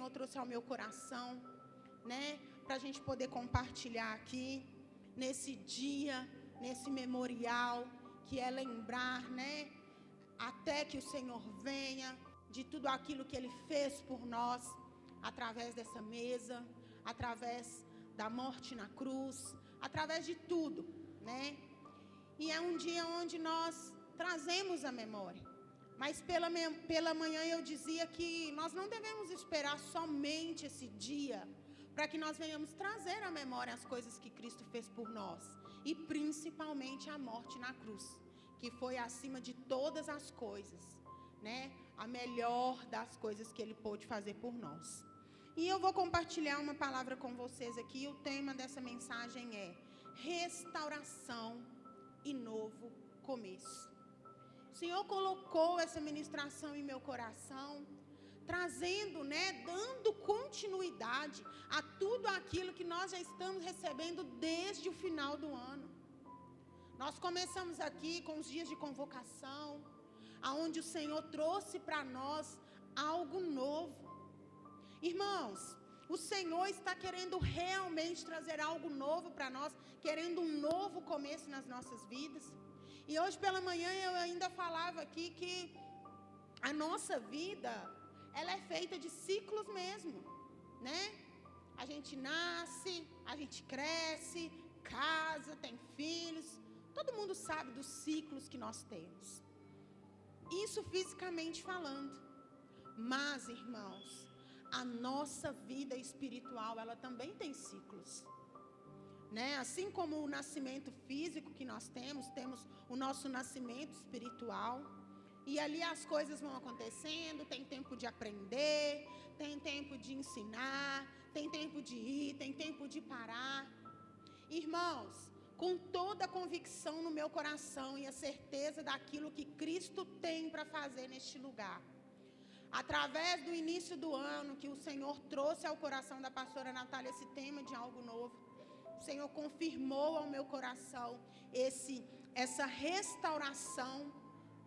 Senhor trouxe ao meu coração, né, para a gente poder compartilhar aqui, nesse dia, nesse memorial, que é lembrar, né, até que o Senhor venha, de tudo aquilo que Ele fez por nós, através dessa mesa, através da morte na cruz, através de tudo, né? E é um dia onde nós trazemos a memória. Mas pela manhã eu dizia que nós não devemos esperar somente esse dia para que nós venhamos trazer à memória as coisas que Cristo fez por nós. E principalmente a morte na cruz, que foi acima de todas as coisas, né? A melhor das coisas que Ele pôde fazer por nós. E eu vou compartilhar uma palavra com vocês aqui. O tema dessa mensagem é restauração e novo começo. O Senhor colocou essa ministração em meu coração, trazendo, né, dando continuidade a tudo aquilo que nós já estamos recebendo desde o final do ano. Nós começamos aqui com os dias de convocação, aonde o Senhor trouxe para nós algo novo. Irmãos, o Senhor está querendo realmente trazer algo novo para nós, querendo um novo começo nas nossas vidas. E hoje pela manhã eu ainda falava aqui que a nossa vida, ela é feita de ciclos mesmo, né? A gente nasce, a gente cresce, casa, tem filhos. Todo mundo sabe dos ciclos que nós temos. Isso fisicamente falando. Mas, irmãos, a nossa vida espiritual, ela também tem ciclos, né? Assim como o nascimento físico que nós temos o nosso nascimento espiritual. E ali as coisas vão acontecendo, tem tempo de aprender, tem tempo de ensinar, tem tempo de ir, tem tempo de parar. Irmãos, com toda a convicção no meu coração e a certeza daquilo que Cristo tem para fazer neste lugar, através do início do ano, que o Senhor trouxe ao coração da pastora Natália esse tema de algo novo, o Senhor confirmou ao meu coração essa restauração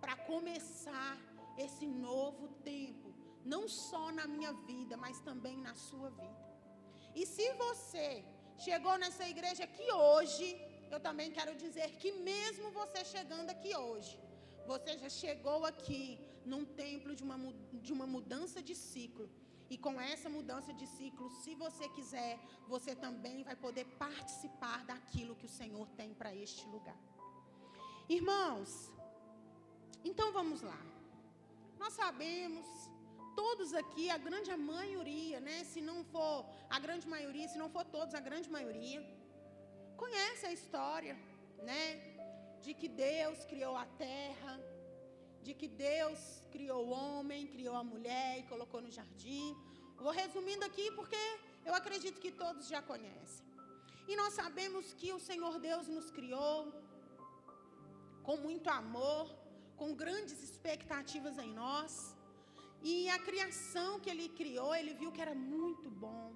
para começar esse novo tempo, não só na minha vida, mas também na sua vida. E se você chegou nessa igreja aqui hoje, eu também quero dizer que mesmo você chegando aqui hoje, você já chegou aqui num templo de uma mudança de ciclo. E com essa mudança de ciclo, se você quiser, você também vai poder participar daquilo que o Senhor tem para este lugar. Irmãos, então vamos lá. Nós sabemos, todos aqui, a grande maioria, né? Se não for a grande maioria, se não for todos, a grande maioria, conhece a história, né? De que Deus criou a terra, de que Deus criou o homem, criou a mulher e colocou no jardim. Vou resumindo aqui porque eu acredito que todos já conhecem. E nós sabemos que o Senhor Deus nos criou com muito amor, com grandes expectativas em nós. E a criação que Ele criou, Ele viu que era muito bom.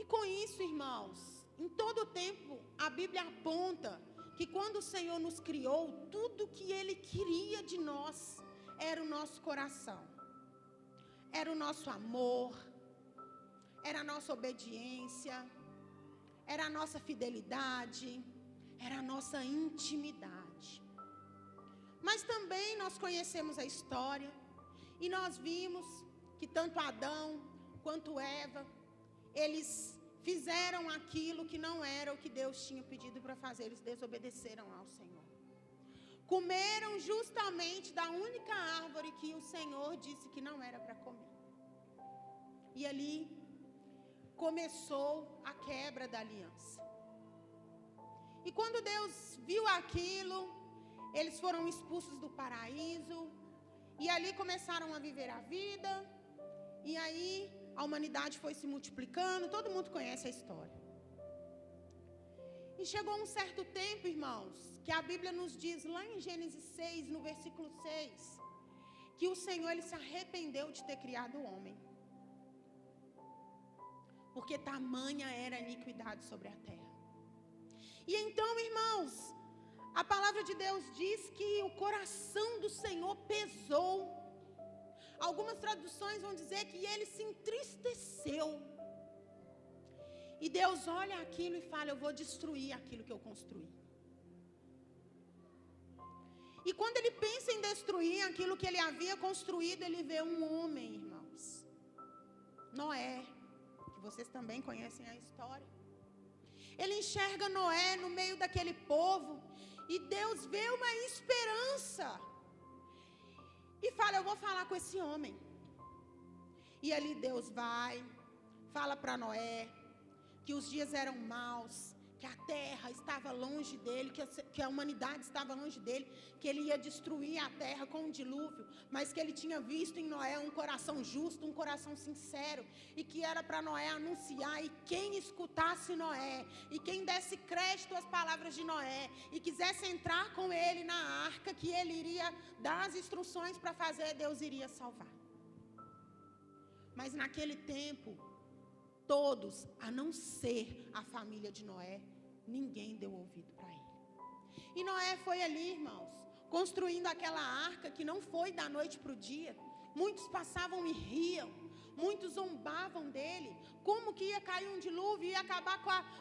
E com isso, irmãos, em todo o tempo, a Bíblia aponta que quando o Senhor nos criou, tudo que Ele queria de nós era o nosso coração, era o nosso amor, era a nossa obediência, era a nossa fidelidade, era a nossa intimidade. Mas também nós conhecemos a história e nós vimos que tanto Adão quanto Eva, eles fizeram aquilo que não era o que Deus tinha pedido para fazer. Eles desobedeceram ao Senhor. Comeram justamente da única árvore que o Senhor disse que não era para comer. E ali começou a quebra da aliança. E quando Deus viu aquilo, eles foram expulsos do paraíso. E ali começaram a viver a vida. E aí a humanidade foi se multiplicando, todo mundo conhece a história. E chegou um certo tempo, irmãos, que a Bíblia nos diz lá em Gênesis 6, no versículo 6, que o Senhor ele se arrependeu de ter criado o homem. Porque tamanha era a iniquidade sobre a terra. E então, irmãos, a palavra de Deus diz que o coração do Senhor pesou Algumas traduções vão dizer que ele se entristeceu. E Deus olha aquilo e fala: eu vou destruir aquilo que eu construí. E quando ele pensa em destruir aquilo que ele havia construído, ele vê um homem, irmãos, Noé, que vocês também conhecem a história. Ele enxerga Noé no meio daquele povo, e Deus vê uma esperança, e fala: eu vou falar com esse homem. E ali Deus vai, fala para Noé que os dias eram maus, que a terra estava longe dele, que a humanidade estava longe dele, que ele ia destruir a terra com um dilúvio, mas que ele tinha visto em Noé um coração justo, um coração sincero, e que era para Noé anunciar, e quem escutasse Noé, e quem desse crédito às palavras de Noé, e quisesse entrar com ele na arca, que ele iria dar as instruções para fazer, Deus iria salvar. Mas naquele tempo, todos, a não ser a família de Noé, ninguém deu ouvido para ele. E Noé foi ali, irmãos, construindo aquela arca que não foi da noite para o dia. Muitos passavam e riam, muitos zombavam dele. Como que ia cair um dilúvio e ia acabar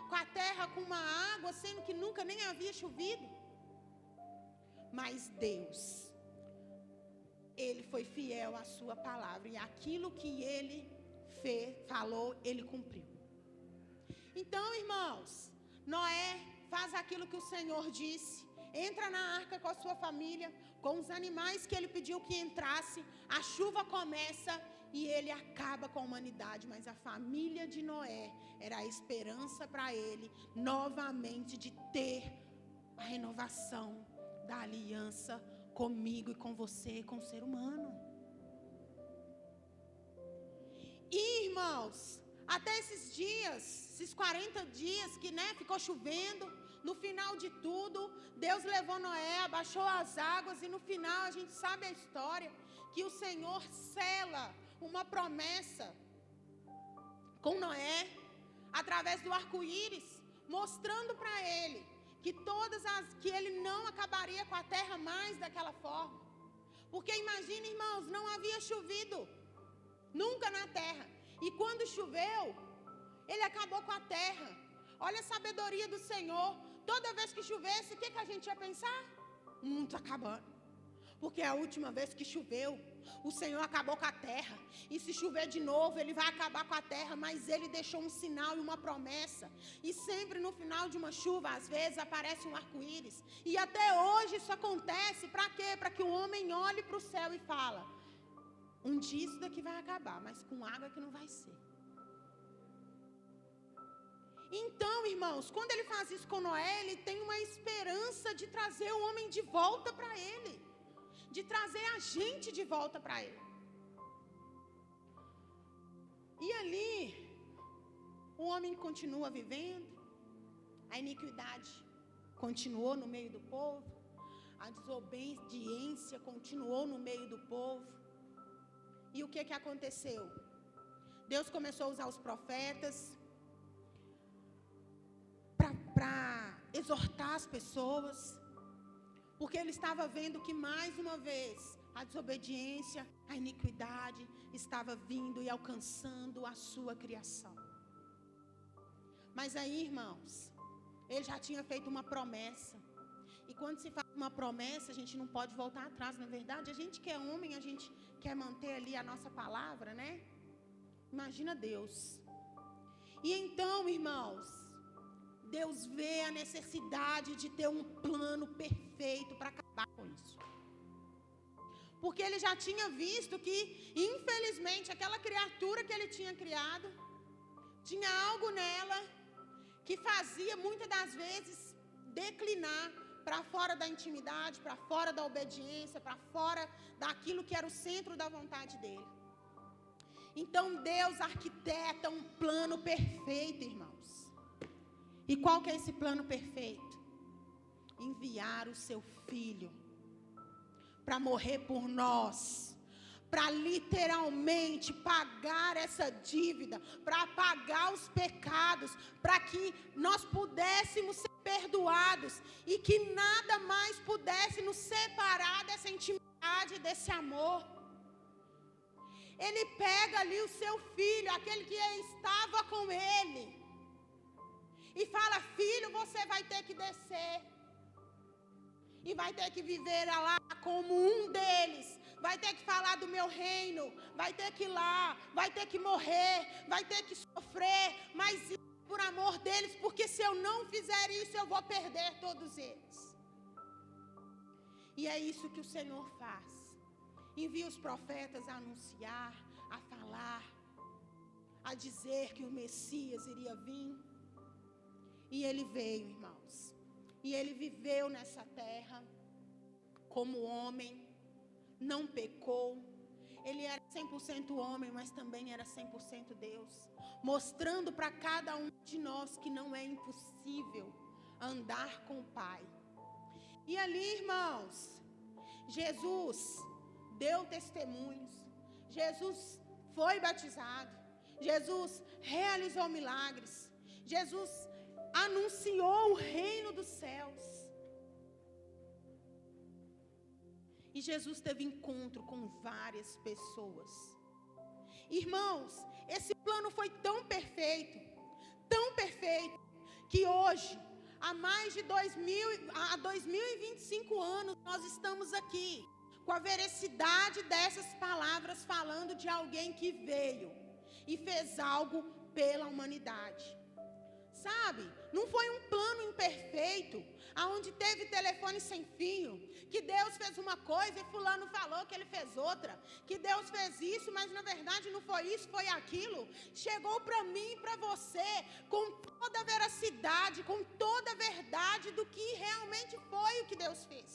com a terra com uma água, sendo que nunca nem havia chovido? Mas Deus, ele foi fiel à sua palavra, e aquilo que ele falou, ele cumpriu. Então, irmãos, Noé faz aquilo que o Senhor disse, entra na arca com a sua família, com os animais que ele pediu que entrasse, a chuva começa e ele acaba com a humanidade, mas a família de Noé era a esperança para ele, novamente, de ter a renovação da aliança comigo e com você, com o ser humano. E, irmãos, até esses dias, esses 40 dias que ficou chovendo, no final de tudo, Deus levou Noé, abaixou as águas, e no final a gente sabe a história, que o Senhor sela uma promessa com Noé, através do arco-íris, mostrando para ele que ele não acabaria com a terra mais daquela forma. Porque imagine, irmãos, não havia chovido nunca na terra, e quando choveu, ele acabou com a terra. Olha a sabedoria do Senhor. Toda vez que chovesse, o que a gente ia pensar? O mundo está acabando, porque a última vez que choveu, o Senhor acabou com a terra, e se chover de novo, ele vai acabar com a terra. Mas ele deixou um sinal e uma promessa, e sempre no final de uma chuva, às vezes aparece um arco-íris, e até hoje isso acontece. Para quê? Para que o homem olhe para o céu e fala: um dia isso daqui vai acabar, mas com água que não vai ser. Então, irmãos, quando ele faz isso com Noé, ele tem uma esperança de trazer o homem de volta para ele, de trazer a gente de volta para ele. E ali, o homem continua vivendo, a iniquidade continuou no meio do povo, a desobediência continuou no meio do povo. E o que aconteceu? Deus começou a usar os profetas para exortar as pessoas, porque ele estava vendo que mais uma vez a desobediência, a iniquidade estava vindo e alcançando a sua criação. Mas aí, irmãos, ele já tinha feito uma promessa. E quando se faz uma promessa, a gente não pode voltar atrás, na verdade. A gente que é homem, a gente quer manter ali a nossa palavra, né? Imagina Deus. E então, irmãos, Deus vê a necessidade de ter um plano perfeito para acabar com isso. Porque ele já tinha visto que, infelizmente, aquela criatura que ele tinha criado, tinha algo nela que fazia, muitas das vezes, declinar para fora da intimidade, para fora da obediência, para fora daquilo que era o centro da vontade dele. Então Deus arquiteta um plano perfeito, irmãos. E qual que é esse plano perfeito? Enviar o seu filho para morrer por nós, para literalmente pagar essa dívida, para pagar os pecados, para que nós pudéssemos ser perdoados e que nada mais pudesse nos separar dessa intimidade, desse amor. Ele pega ali o seu filho, aquele que estava com ele, e fala: filho, você vai ter que descer, e vai ter que viver lá como um deles, vai ter que falar do meu reino, vai ter que ir lá, vai ter que morrer, vai ter que sofrer, mas por amor deles, porque se eu não fizer isso, eu vou perder todos eles. E é isso que o Senhor faz. Envia os profetas a anunciar, a falar, a dizer que o Messias iria vir. E ele veio, irmãos. E ele viveu nessa terra como homem, não pecou. Ele era 100% homem, mas também era 100% Deus, mostrando para cada um de nós que não é impossível andar com o Pai. E ali, irmãos, Jesus deu testemunhos, Jesus foi batizado, Jesus realizou milagres, Jesus anunciou o reino dos céus. E Jesus teve encontro com várias pessoas. Irmãos, esse plano foi tão perfeito, que hoje, há mais de 2025 anos, nós estamos aqui, com a veracidade dessas palavras, falando de alguém que veio e fez algo pela humanidade. Sabe, não foi um plano imperfeito, aonde teve telefone sem fio, que Deus fez uma coisa e fulano falou que ele fez outra, que Deus fez isso, mas na verdade não foi isso, foi aquilo. Chegou para mim e para você com toda a veracidade, com toda a verdade do que realmente foi o que Deus fez.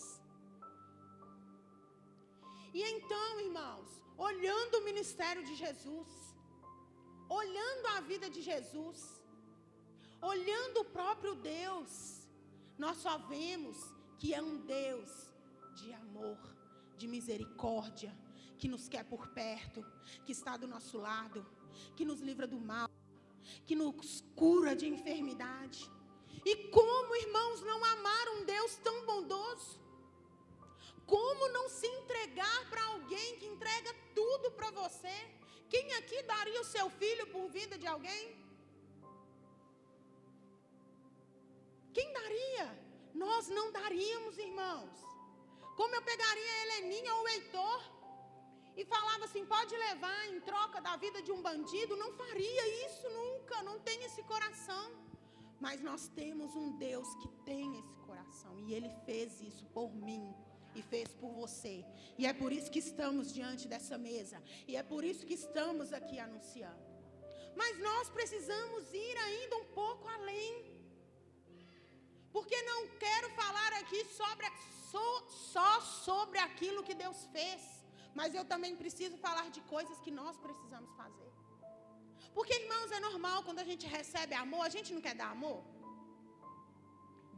E então, irmãos, olhando o ministério de Jesus, olhando a vida de Jesus, olhando o próprio Deus, nós só vemos que é um Deus de amor, de misericórdia, que nos quer por perto, que está do nosso lado, que nos livra do mal, que nos cura de enfermidade. E como, irmãos, não amar um Deus tão bondoso? Como não se entregar para alguém que entrega tudo para você? Quem aqui daria o seu filho por vida de alguém? Quem daria? Nós não daríamos, irmãos. Como eu pegaria a Heleninha ou o Heitor e falava assim: pode levar em troca da vida de um bandido? Não faria isso nunca, não tem esse coração. Mas nós temos um Deus que tem esse coração, e Ele fez isso por mim e fez por você. E é por isso que estamos diante dessa mesa, e é por isso que estamos aqui anunciando. Mas nós precisamos ir ainda um pouco além, porque não quero falar aqui só sobre aquilo que Deus fez, mas eu também preciso falar de coisas que nós precisamos fazer. Porque, irmãos, é normal, quando a gente recebe amor, a gente não quer dar amor.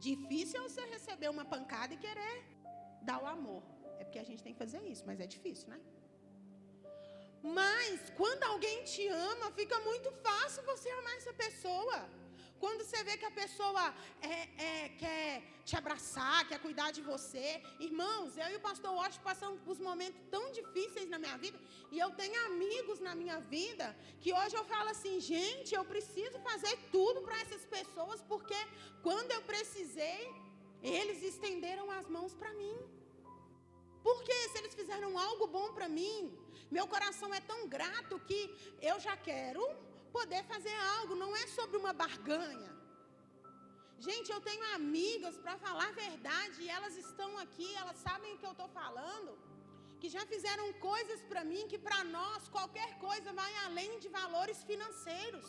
Difícil é você receber uma pancada e querer dar o amor. É porque a gente tem que fazer isso, mas é difícil, né? Mas, quando alguém te ama, fica muito fácil você amar essa pessoa. Quando você vê que a pessoa quer te abraçar, quer cuidar de você. Irmãos, eu e o pastor Washington passamos por momentos tão difíceis na minha vida. E eu tenho amigos na minha vida que hoje eu falo assim: gente, eu preciso fazer tudo para essas pessoas, porque quando eu precisei, eles estenderam as mãos para mim. Porque se eles fizeram algo bom para mim, meu coração é tão grato que eu já quero poder fazer algo. Não é sobre uma barganha. Gente, eu tenho amigas, para falar a verdade, e elas estão aqui, elas sabem o que eu estou falando, que já fizeram coisas para mim que para nós qualquer coisa vai além de valores financeiros.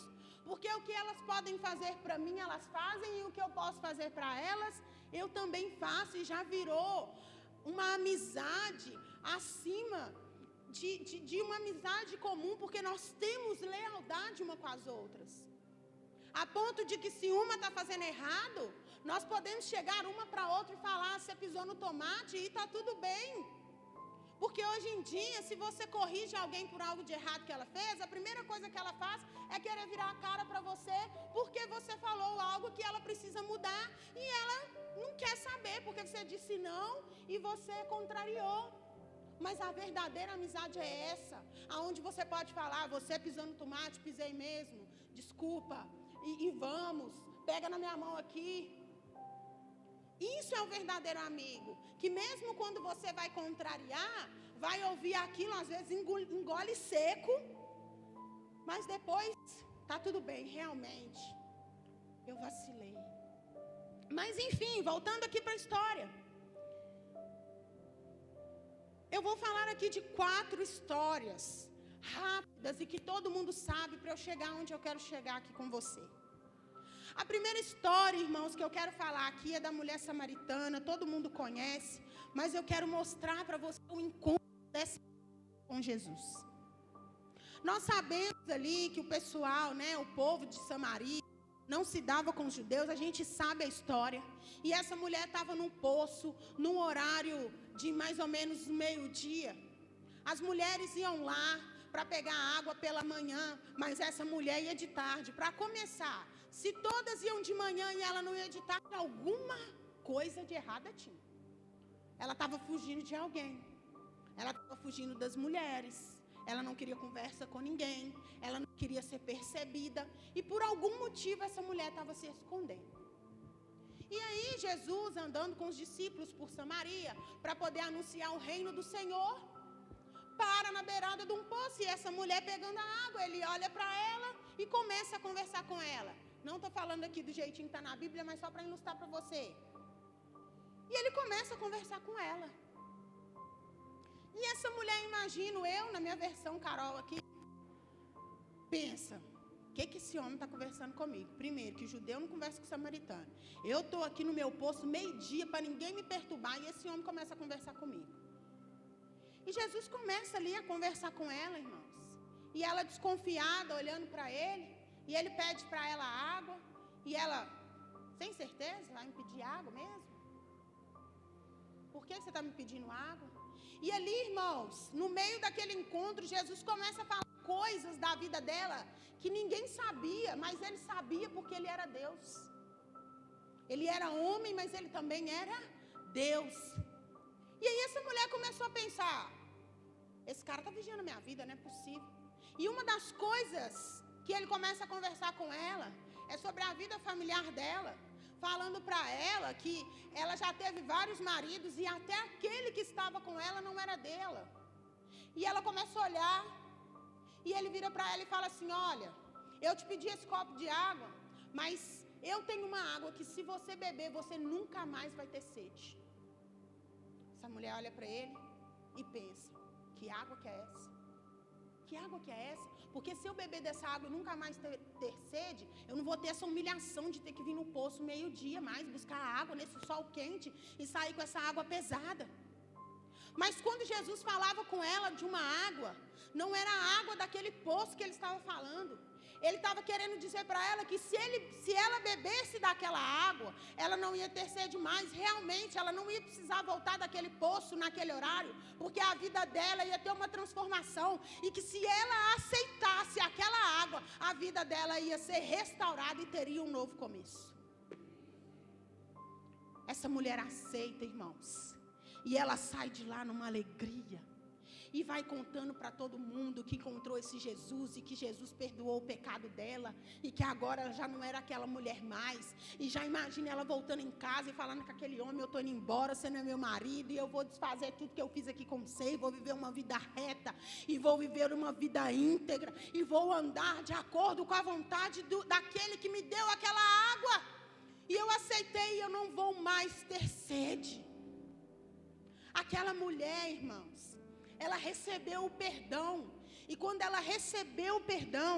Porque o que elas podem fazer para mim, elas fazem, e o que eu posso fazer para elas, eu também faço, e já virou uma amizade acima de uma amizade comum, porque nós temos lealdade uma com as outras, a ponto de que se uma está fazendo errado, nós podemos chegar uma para a outra e falar: você pisou no tomate e está tudo bem. Porque hoje em dia, se você corrige alguém por algo de errado que ela fez, a primeira coisa que ela faz é querer virar a cara para você, porque você falou algo que ela precisa mudar, e ela não quer saber, porque você disse não e você contrariou. Mas a verdadeira amizade é essa, aonde você pode falar, você pisou no tomate, pisei mesmo, desculpa, e vamos, pega na minha mão aqui. Isso é o verdadeiro amigo, que mesmo quando você vai contrariar, vai ouvir aquilo, às vezes engole seco, mas depois tá tudo bem, realmente, eu vacilei. Mas enfim, voltando aqui para a história, eu vou falar aqui de 4 histórias rápidas e que todo mundo sabe para eu chegar onde eu quero chegar aqui com você. A primeira história, irmãos, que eu quero falar aqui é da mulher samaritana, todo mundo conhece, mas eu quero mostrar para você o encontro dessa com Jesus. Nós sabemos ali que o pessoal, né, o povo de Samaria, não se dava com os judeus, a gente sabe a história. E essa mulher estava num poço, num horário de mais ou menos meio-dia. As mulheres iam lá para pegar água pela manhã, mas essa mulher ia de tarde. Para começar, se todas iam de manhã e ela não ia de tarde, alguma coisa de errada tinha. Ela estava fugindo de alguém. Ela estava fugindo das mulheres. Ela não queria conversa com ninguém. Ela não queria ser percebida. E por algum motivo essa mulher estava se escondendo. E aí Jesus, andando com os discípulos por Samaria, para poder anunciar o reino do Senhor, para na beirada de um poço. E essa mulher pegando a água, ele olha para ela e começa a conversar com ela. Não estou falando aqui do jeitinho que está na Bíblia, mas só para ilustrar para você. E ele começa a conversar com ela. E essa mulher, imagino eu, na minha versão Carol aqui, pensa, o que esse homem está conversando comigo? Primeiro, que judeu não conversa com samaritano. Eu estou aqui no meu poço meio-dia para ninguém me perturbar e esse homem começa a conversar comigo. E Jesus começa ali a conversar com ela, irmãos. E ela desconfiada, olhando para ele, e ele pede para ela água, e ela, sem certeza, vai me pedir água mesmo? Por que você está me pedindo água? E ali, irmãos, no meio daquele encontro, Jesus começa a falar coisas da vida dela que ninguém sabia, mas ele sabia porque ele era Deus. Ele era homem, mas ele também era Deus. E aí essa mulher começou a pensar, esse cara está vigiando a minha vida, não é possível. E uma das coisas que ele começa a conversar com ela é sobre a vida familiar dela, falando para ela que ela já teve vários maridos e até aquele que estava com ela não era dela. E ela começa a olhar e ele vira para ela e fala assim, olha, eu te pedi esse copo de água, mas eu tenho uma água que se você beber, você nunca mais vai ter sede. Essa mulher olha para ele e pensa, que água que é essa? Que água que é essa? Porque se eu beber dessa água e nunca mais ter sede, eu não vou ter essa humilhação de ter que vir no poço meio-dia mais, buscar água nesse sol quente e sair com essa água pesada. Mas quando Jesus falava com ela de uma água, não era a água daquele poço que ele estava falando. Ele estava querendo dizer para ela que se ela bebesse daquela água, ela não ia ter sede mais. Realmente, ela não ia precisar voltar daquele poço naquele horário, porque a vida dela ia ter uma transformação. E que se ela aceitasse aquela água, a vida dela ia ser restaurada e teria um novo começo. Essa mulher aceita, irmãos. E ela sai de lá numa alegria. E vai contando para todo mundo que encontrou esse Jesus e que Jesus perdoou o pecado dela e que agora ela já não era aquela mulher mais. E já imagina ela voltando em casa e falando com aquele homem, eu estou indo embora, você não é meu marido e eu vou desfazer tudo que eu fiz aqui com você e vou viver uma vida reta e vou viver uma vida íntegra e vou andar de acordo com a vontade daquele que me deu aquela água. E eu aceitei e eu não vou mais ter sede. Aquela mulher, irmãos, ela recebeu o perdão. E quando ela recebeu o perdão,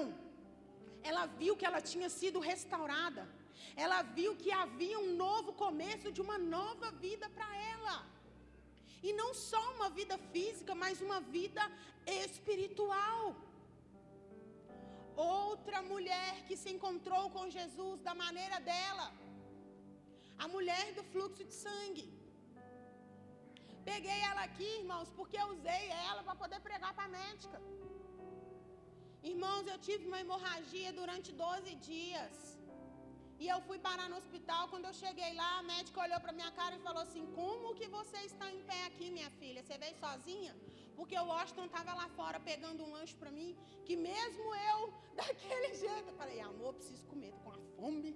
ela viu que ela tinha sido restaurada. Ela viu que havia um novo começo de uma nova vida para ela. E não só uma vida física, mas uma vida espiritual. Outra mulher que se encontrou com Jesus da maneira dela. A mulher do fluxo de sangue. Peguei ela aqui, irmãos, porque eu usei ela para poder pregar para a médica. Irmãos, eu tive uma hemorragia durante 12 dias. E eu fui parar no hospital. Quando eu cheguei lá, a médica olhou para minha cara e falou assim, como que você está em pé aqui, minha filha? Você veio sozinha? porque o Washington estava lá fora pegando um lanche para mim, que mesmo eu, daquele jeito, eu falei, amor, preciso comer, tô com uma fome.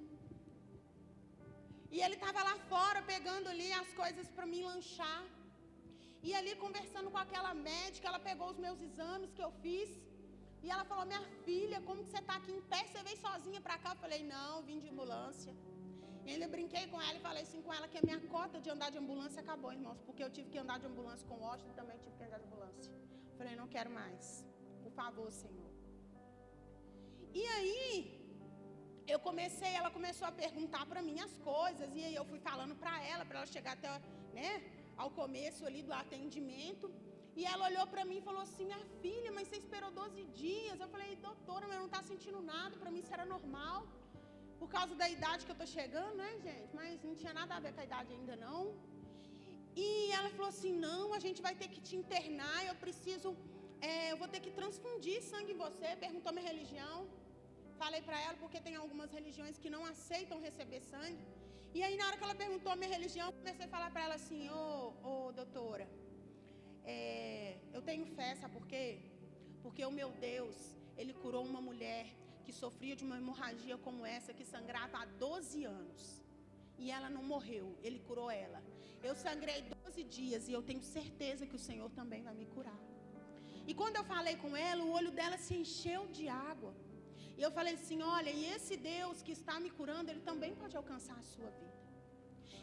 E ele estava lá fora pegando ali as coisas para mim lanchar. E ali conversando com aquela médica, ela pegou os meus exames que eu fiz. E ela falou, minha filha, como que você está aqui em pé? Você veio sozinha para cá? Eu falei, não, vim de ambulância. E ainda brinquei com ela e falei assim com ela que a minha cota de andar de ambulância acabou, irmãos. Porque eu tive que andar de ambulância com o Washington e também tive que andar de ambulância. Eu falei, não quero mais. Por favor, Senhor. E aí, ela começou a perguntar para mim as coisas. E aí eu fui falando para ela chegar até, né, ao começo ali do atendimento. E ela olhou para mim e falou assim, minha filha, mas você esperou 12 dias. Eu falei, doutora, mas eu não está sentindo nada, para mim isso era normal. Por causa da idade que eu estou chegando, né, gente? Mas não tinha nada a ver com a idade ainda, não. E ela falou assim, não, a gente vai ter que te internar, eu vou ter que transfundir sangue em você. Perguntou minha religião. Falei para ela, porque tem algumas religiões que não aceitam receber sangue. E aí, na hora que ela perguntou a minha religião, eu comecei a falar para ela assim, doutora, eu tenho fé, sabe por quê? Porque o meu Deus, Ele curou uma mulher que sofria de uma hemorragia como essa, que sangrava há 12 anos. E ela não morreu, Ele curou ela. Eu sangrei 12 dias e eu tenho certeza que o Senhor também vai me curar. E quando eu falei com ela, o olho dela se encheu de água. E eu falei assim, olha, e esse Deus que está me curando, Ele também pode alcançar a sua vida.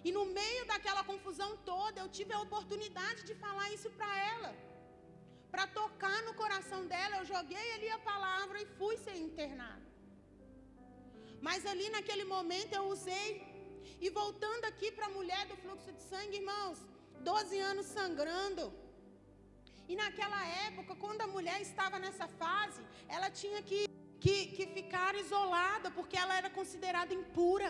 E no meio daquela confusão toda, eu tive a oportunidade de falar isso para ela. Para tocar no coração dela, eu joguei ali a palavra e fui ser internada. Mas ali naquele momento eu usei. E voltando aqui para a mulher do fluxo de sangue, irmãos, 12 anos sangrando. E naquela época, quando a mulher estava nessa fase, ela tinha que ficar isolada, porque ela era considerada impura.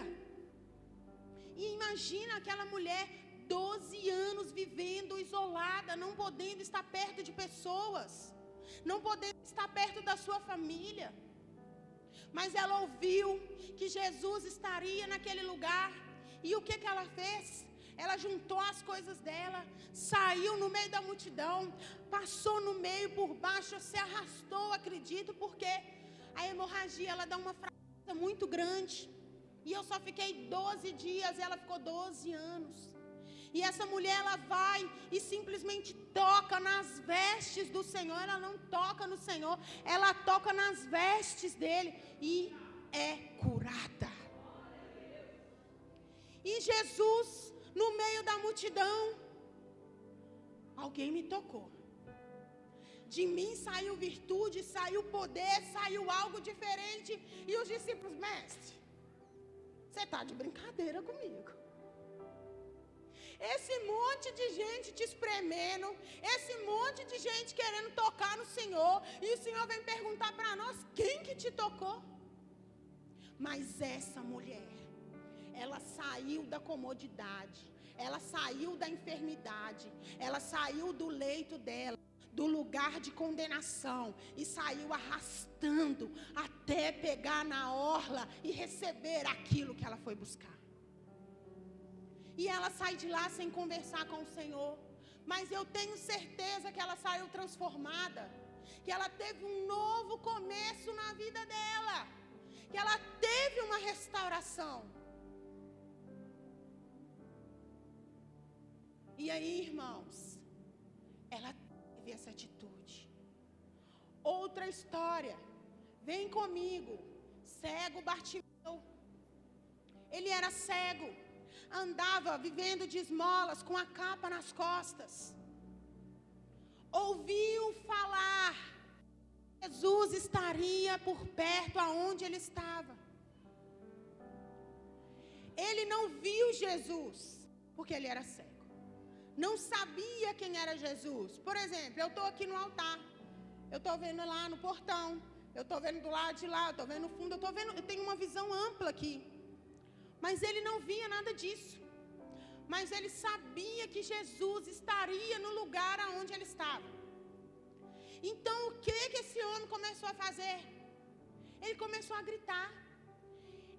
E imagina aquela mulher 12 anos vivendo isolada, não podendo estar perto de pessoas, não podendo estar perto da sua família. Mas ela ouviu que Jesus estaria naquele lugar. E o que ela fez? Ela juntou as coisas dela, saiu no meio da multidão, passou no meio, por baixo, se arrastou, acredito, porque a hemorragia, ela dá uma fraqueza muito grande. E eu só fiquei 12 dias, ela ficou 12 anos. E essa mulher, ela vai e simplesmente toca nas vestes do Senhor. Ela não toca no Senhor, ela toca nas vestes dele e é curada. E Jesus, no meio da multidão, alguém me tocou. De mim saiu virtude, saiu poder, saiu algo diferente. E os discípulos, mestre, você está de brincadeira comigo. Esse monte de gente te espremendo, esse monte de gente querendo tocar no Senhor, e o Senhor vem perguntar para nós, quem que te tocou? Mas essa mulher, ela saiu da comodidade, ela saiu da enfermidade, ela saiu do leito dela, do lugar de condenação, e saiu arrastando até pegar na orla e receber aquilo que ela foi buscar. E ela sai de lá sem conversar com o Senhor, mas eu tenho certeza que ela saiu transformada, que ela teve um novo começo na vida dela, que ela teve uma restauração. E aí, irmãos, ela teve essa atitude. Outra história, vem comigo, cego Bartimeu. Ele era cego, andava vivendo de esmolas, com a capa nas costas. Ouviu falar, Jesus estaria por perto aonde ele estava. Ele não viu Jesus, porque ele era cego. Não sabia quem era Jesus. Por exemplo, eu estou aqui no altar, eu estou vendo lá no portão, eu estou vendo do lado de lá, eu estou vendo no fundo, eu tenho uma visão ampla aqui. Mas ele não via nada disso. Mas ele sabia que Jesus estaria no lugar aonde ele estava. Então o que esse homem começou a fazer? Ele começou a gritar.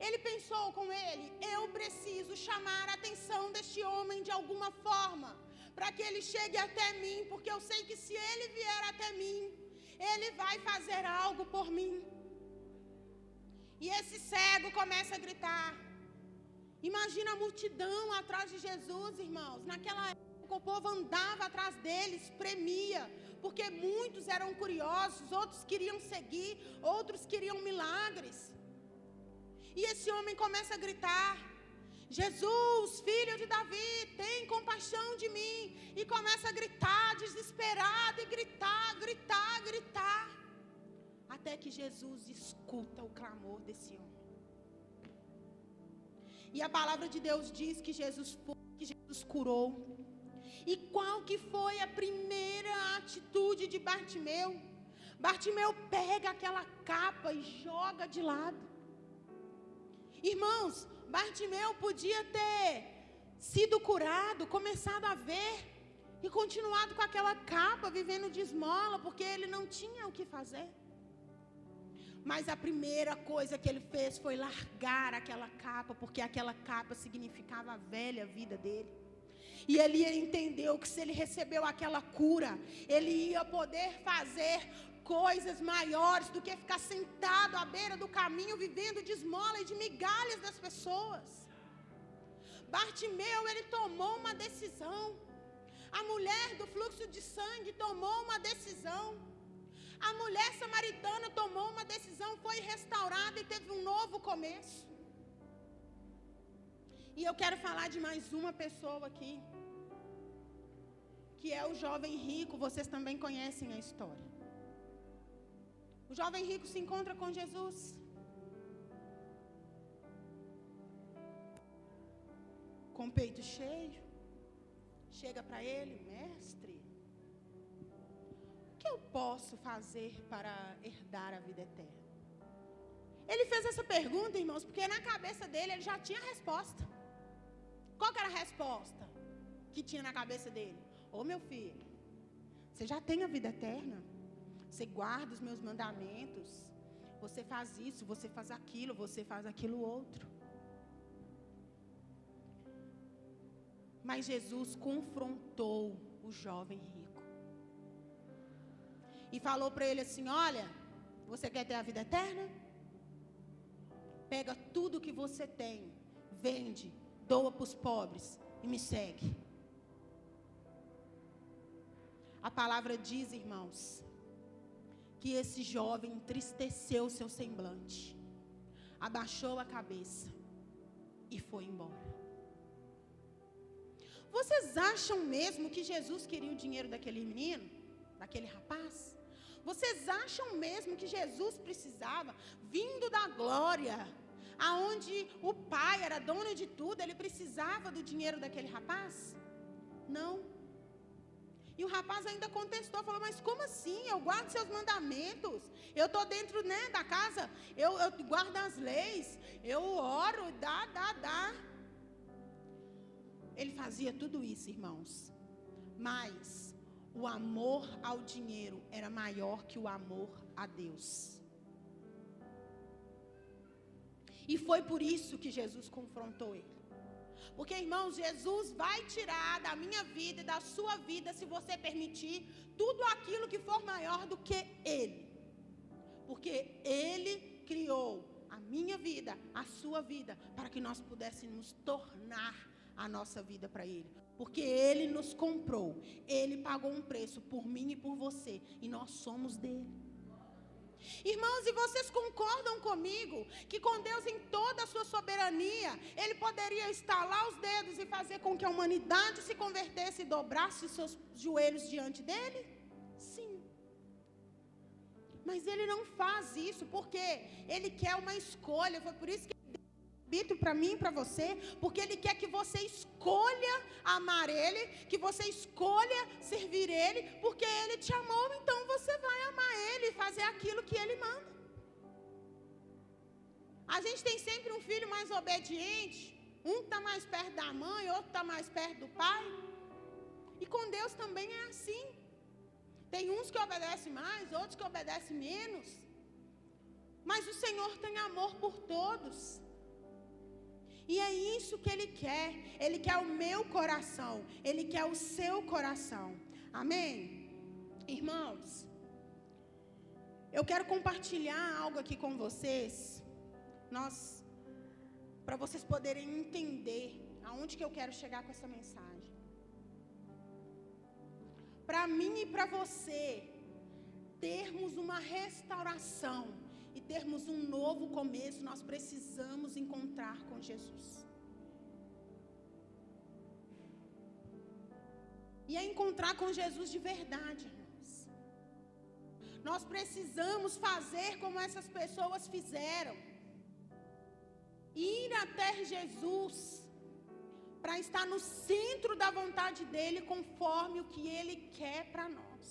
Ele pensou com ele, eu preciso chamar a atenção deste homem de alguma forma, para que ele chegue até mim, porque eu sei que se ele vier até mim, ele vai fazer algo por mim. E esse cego começa a gritar. Imagina a multidão atrás de Jesus, irmãos. Naquela época o povo andava atrás dele, espremia, porque muitos eram curiosos, outros queriam seguir, outros queriam milagres. E esse homem começa a gritar: Jesus, filho de Davi, tem compaixão de mim. E começa a gritar, desesperado, e gritar. Até que Jesus escuta o clamor desse homem. E a palavra de Deus diz que Jesus curou. E qual que foi a primeira atitude de Bartimeu? Bartimeu pega aquela capa e joga de lado. Irmãos, Bartimeu podia ter sido curado, começado a ver e continuado com aquela capa, vivendo de esmola, porque ele não tinha o que fazer. Mas a primeira coisa que ele fez foi largar aquela capa, porque aquela capa significava a velha vida dele. E ele entendeu que se ele recebeu aquela cura, ele ia poder fazer coisas maiores do que ficar sentado à beira do caminho, vivendo de esmola e de migalhas das pessoas. Bartimeu, ele tomou uma decisão. A mulher do fluxo de sangue tomou uma decisão. A mulher samaritana tomou uma decisão, foi restaurada e teve um novo começo. E eu quero falar de mais uma pessoa aqui, que é o jovem rico. Vocês também conhecem a história. O jovem rico se encontra com Jesus. Com o peito cheio. Chega para ele: mestre, o que eu posso fazer para herdar a vida eterna? Ele fez essa pergunta, irmãos, porque na cabeça dele ele já tinha a resposta. Qual que era a resposta que tinha na cabeça dele? Ô meu filho, você já tem a vida eterna. Você guarda os meus mandamentos. Você faz isso, você faz aquilo, você faz aquilo outro. Mas Jesus confrontou o jovem rico. E falou para ele assim: olha, você quer ter a vida eterna? Pega tudo que você tem, vende, doa para os pobres e me segue. A palavra diz, irmãos, que esse jovem entristeceu seu semblante, abaixou a cabeça e foi embora. Vocês acham mesmo que Jesus queria o dinheiro daquele menino, daquele rapaz? Vocês acham mesmo que Jesus precisava, vindo da glória, aonde o pai era dono de tudo, ele precisava do dinheiro daquele rapaz? Não. E o rapaz ainda contestou, falou: mas como assim? Eu guardo seus mandamentos, eu estou dentro, da casa, eu guardo as leis, eu oro, dá. Ele fazia tudo isso, irmãos, mas o amor ao dinheiro era maior que o amor a Deus. E foi por isso que Jesus confrontou ele. Porque, irmãos, Jesus vai tirar da minha vida e da sua vida, se você permitir, tudo aquilo que for maior do que Ele. Porque Ele criou a minha vida, a sua vida, para que nós pudéssemos tornar a nossa vida para Ele. Porque Ele nos comprou, Ele pagou um preço por mim e por você, e nós somos dele. Irmãos, e vocês concordam comigo que com Deus em toda a sua soberania, Ele poderia estalar os dedos e fazer com que a humanidade se convertesse e dobrasse seus joelhos diante dEle? Sim. Mas Ele não faz isso, porque Ele quer uma escolha. Foi por isso que Ele deu um arbítrio para mim e para você, porque Ele quer que você escolha amar Ele, que você escolha servir Ele, porque Ele te amou, então você vai amar Ele e fazer aquilo que Ele manda. A gente tem sempre um filho mais obediente, um está mais perto da mãe, outro está mais perto do pai, e com Deus também é assim. Tem uns que obedecem mais, outros que obedecem menos, mas o Senhor tem amor por todos. E é isso que Ele quer. Ele quer o meu coração. Ele quer o seu coração. Amém? Irmãos, eu quero compartilhar algo aqui com vocês. Para vocês poderem entender aonde que eu quero chegar com essa mensagem. Para mim e para você termos uma restauração e termos um novo começo, nós precisamos encontrar com Jesus. E é encontrar com Jesus de verdade, irmãos. Nós precisamos fazer como essas pessoas fizeram. Ir até Jesus, para estar no centro da vontade dEle, conforme o que Ele quer para nós.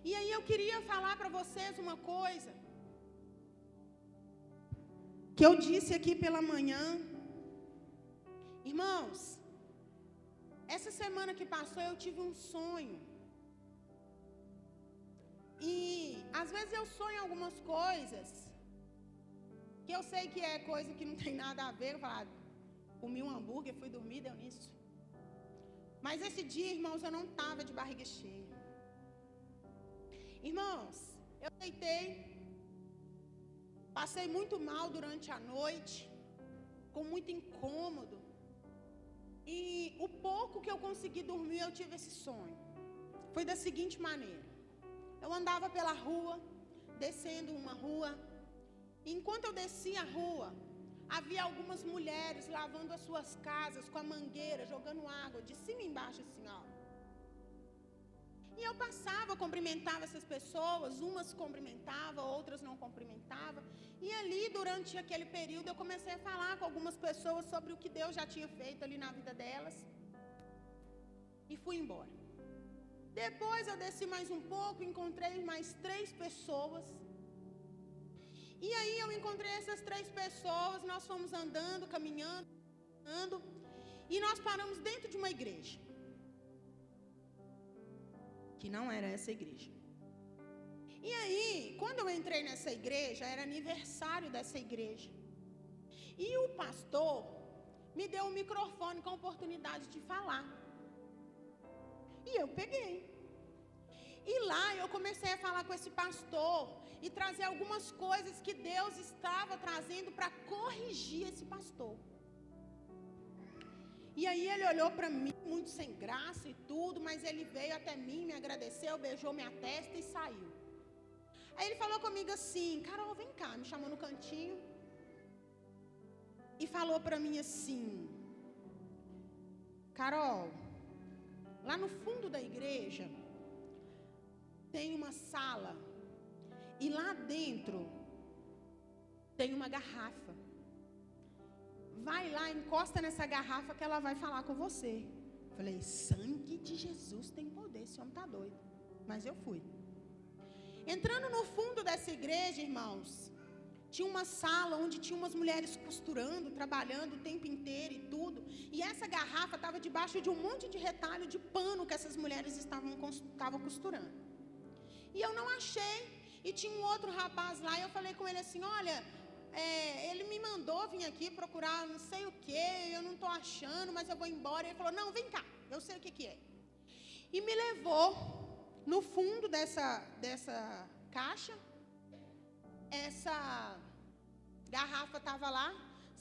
E aí eu queria falar para vocês uma coisa, que eu disse aqui pela manhã. Irmãos, essa semana que passou eu tive um sonho. E às vezes eu sonho algumas coisas que eu sei que é coisa que não tem nada a ver. Eu falo, comi um hambúrguer, fui dormir, deu nisso. Mas esse dia, irmãos, eu não estava de barriga cheia. Irmãos, eu deitei, passei muito mal durante a noite, com muito incômodo. E o pouco que eu consegui dormir, eu tive esse sonho. Foi da seguinte maneira. Eu andava pela rua, descendo uma rua. Enquanto eu descia a rua, havia algumas mulheres lavando as suas casas com a mangueira, jogando água de cima e embaixo assim, ó. E eu passava, cumprimentava essas pessoas, umas cumprimentava, outras não cumprimentava. E ali, durante aquele período, eu comecei a falar com algumas pessoas sobre o que Deus já tinha feito ali na vida delas. E fui embora. Depois eu desci mais um pouco, encontrei mais 3 pessoas. E aí eu encontrei essas 3 pessoas, nós fomos andando, caminhando, e nós paramos dentro de uma igreja. Que não era essa igreja. E aí, quando eu entrei nessa igreja, era aniversário dessa igreja. E o pastor me deu um microfone com a oportunidade de falar. E eu peguei. E lá eu comecei a falar com esse pastor e trazer algumas coisas que Deus estava trazendo para corrigir esse pastor. E aí ele olhou para mim, muito sem graça e tudo, mas ele veio até mim, me agradeceu, beijou minha testa e saiu. Aí ele falou comigo assim, Carol, vem cá, me chamou no cantinho e falou para mim assim, Carol, lá no fundo da igreja tem uma sala e lá dentro tem uma garrafa. Vai lá, encosta nessa garrafa que ela vai falar com você. Falei, sangue de Jesus tem poder, esse homem está doido. Mas eu fui. Entrando no fundo dessa igreja, irmãos, tinha uma sala onde tinha umas mulheres costurando, trabalhando o tempo inteiro e tudo. E essa garrafa estava debaixo de um monte de retalho de pano que essas mulheres estavam costurando. E eu não achei. E tinha um outro rapaz lá e eu falei com ele assim, olha, ele me mandou vir aqui procurar não sei o que, eu não estou achando, mas eu vou embora. Ele falou, não, vem cá, eu sei o que é. E me levou no fundo dessa caixa. Essa garrafa estava lá.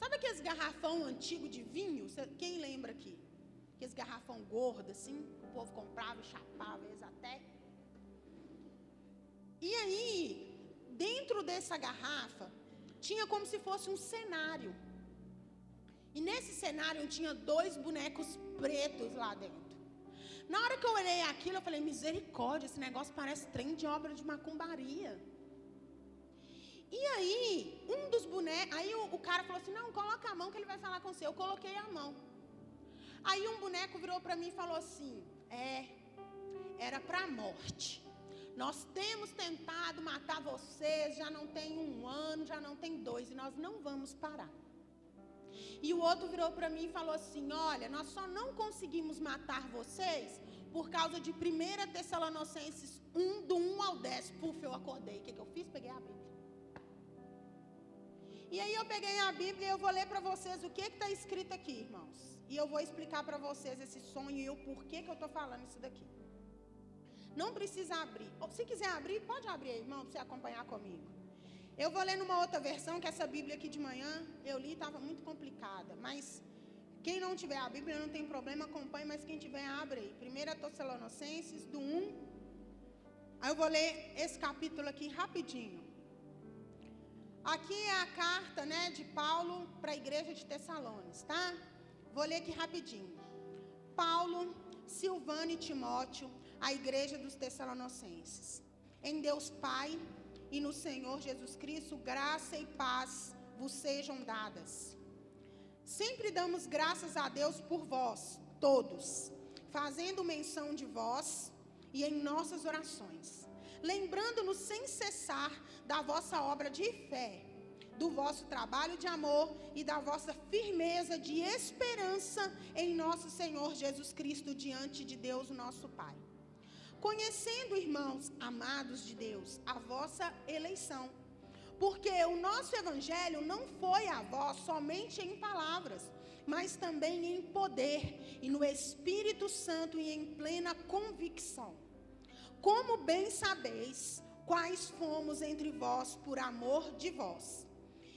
Sabe aqueles garrafão antigo de vinho? Quem lembra aqui? Aqueles garrafão gordo assim, que o povo comprava e chapava eles até. E aí, dentro dessa garrafa, tinha como se fosse um cenário. E nesse cenário tinha 2 bonecos pretos lá dentro. Na hora que eu olhei aquilo, eu falei, misericórdia, esse negócio parece trem de obra de macumbaria. E aí, um dos bonecos, aí o cara falou assim, não, coloca a mão que ele vai falar com você. Eu coloquei a mão. Aí um boneco virou para mim e falou assim, era para a morte. Nós temos tentado matar vocês, já não tem 1 ano, já não tem 2, e nós não vamos parar. E o outro virou para mim e falou assim, olha, nós só não conseguimos matar vocês por causa de 1 Tessalonicenses 1, do 1 ao 10. Puf, eu acordei. O que eu fiz? Peguei a Bíblia. E aí eu peguei a Bíblia e eu vou ler para vocês o que está escrito aqui, irmãos. E eu vou explicar para vocês esse sonho e o porquê que eu estou falando isso daqui. Não precisa abrir. Se quiser abrir, pode abrir aí, irmão, para você acompanhar comigo. Eu vou ler numa outra versão, que essa Bíblia aqui de manhã, eu li e estava muito complicada. Mas quem não tiver a Bíblia não tem problema, acompanhe, mas quem tiver, abre aí. 1 Tessalonicenses, do 1. Aí eu vou ler esse capítulo aqui rapidinho. Aqui é a carta, né, de Paulo para a igreja de Tessalônica, tá? Vou ler aqui rapidinho. Paulo, Silvano e Timóteo, a igreja dos Tessalonicenses. Em Deus Pai e no Senhor Jesus Cristo, graça e paz vos sejam dadas. Sempre damos graças a Deus por vós, todos, fazendo menção de vós e em nossas orações, lembrando-nos sem cessar da vossa obra de fé, do vosso trabalho de amor e da vossa firmeza de esperança em nosso Senhor Jesus Cristo diante de Deus, nosso Pai. Conhecendo, irmãos amados de Deus, a vossa eleição, porque o nosso evangelho não foi a vós somente em palavras, mas também em poder e no Espírito Santo e em plena convicção. Como bem sabeis, quais fomos entre vós por amor de vós.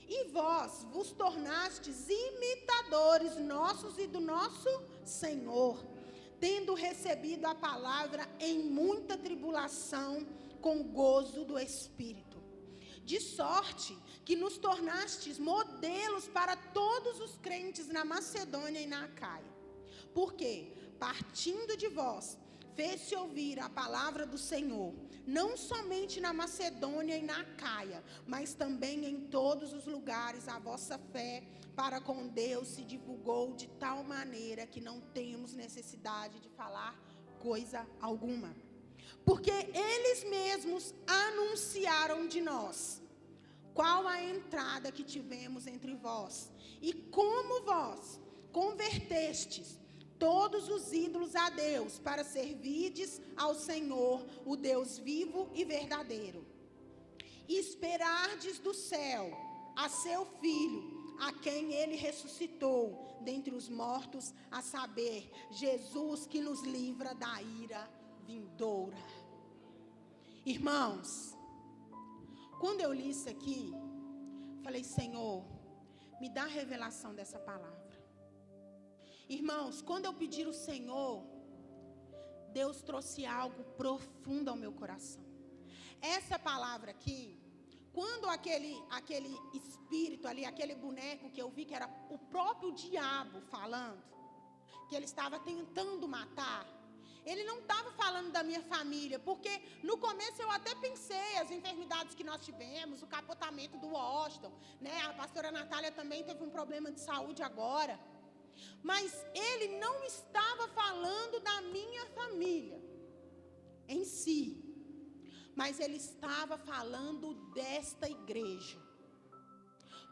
E vós vos tornastes imitadores nossos e do nosso Senhor, tendo recebido a palavra em muita tribulação, com gozo do Espírito. De sorte que nos tornastes modelos para todos os crentes na Macedônia e na Acaia. Porque, partindo de vós, fez-se ouvir a palavra do Senhor, não somente na Macedônia e na Acaia, mas também em todos os lugares a vossa fé para com Deus se divulgou de tal maneira que não temos necessidade de falar coisa alguma. Porque eles mesmos anunciaram de nós qual a entrada que tivemos entre vós e como vós convertestes todos os ídolos a Deus, para servirdes ao Senhor, o Deus vivo e verdadeiro. E esperardes do céu a seu Filho, a quem ele ressuscitou dentre os mortos, a saber, Jesus, que nos livra da ira vindoura. Irmãos, quando eu li isso aqui, falei, Senhor, me dá a revelação dessa palavra. Irmãos, quando eu pedi ao Senhor, Deus trouxe algo profundo ao meu coração. Essa palavra aqui, quando aquele espírito ali, aquele boneco que eu vi que era o próprio diabo falando, que ele estava tentando matar, ele não estava falando da minha família, porque no começo eu até pensei as enfermidades que nós tivemos, o capotamento do Washington, né? A pastora Natália também teve um problema de saúde agora. Mas ele não estava falando da minha família em si, mas ele estava falando desta igreja.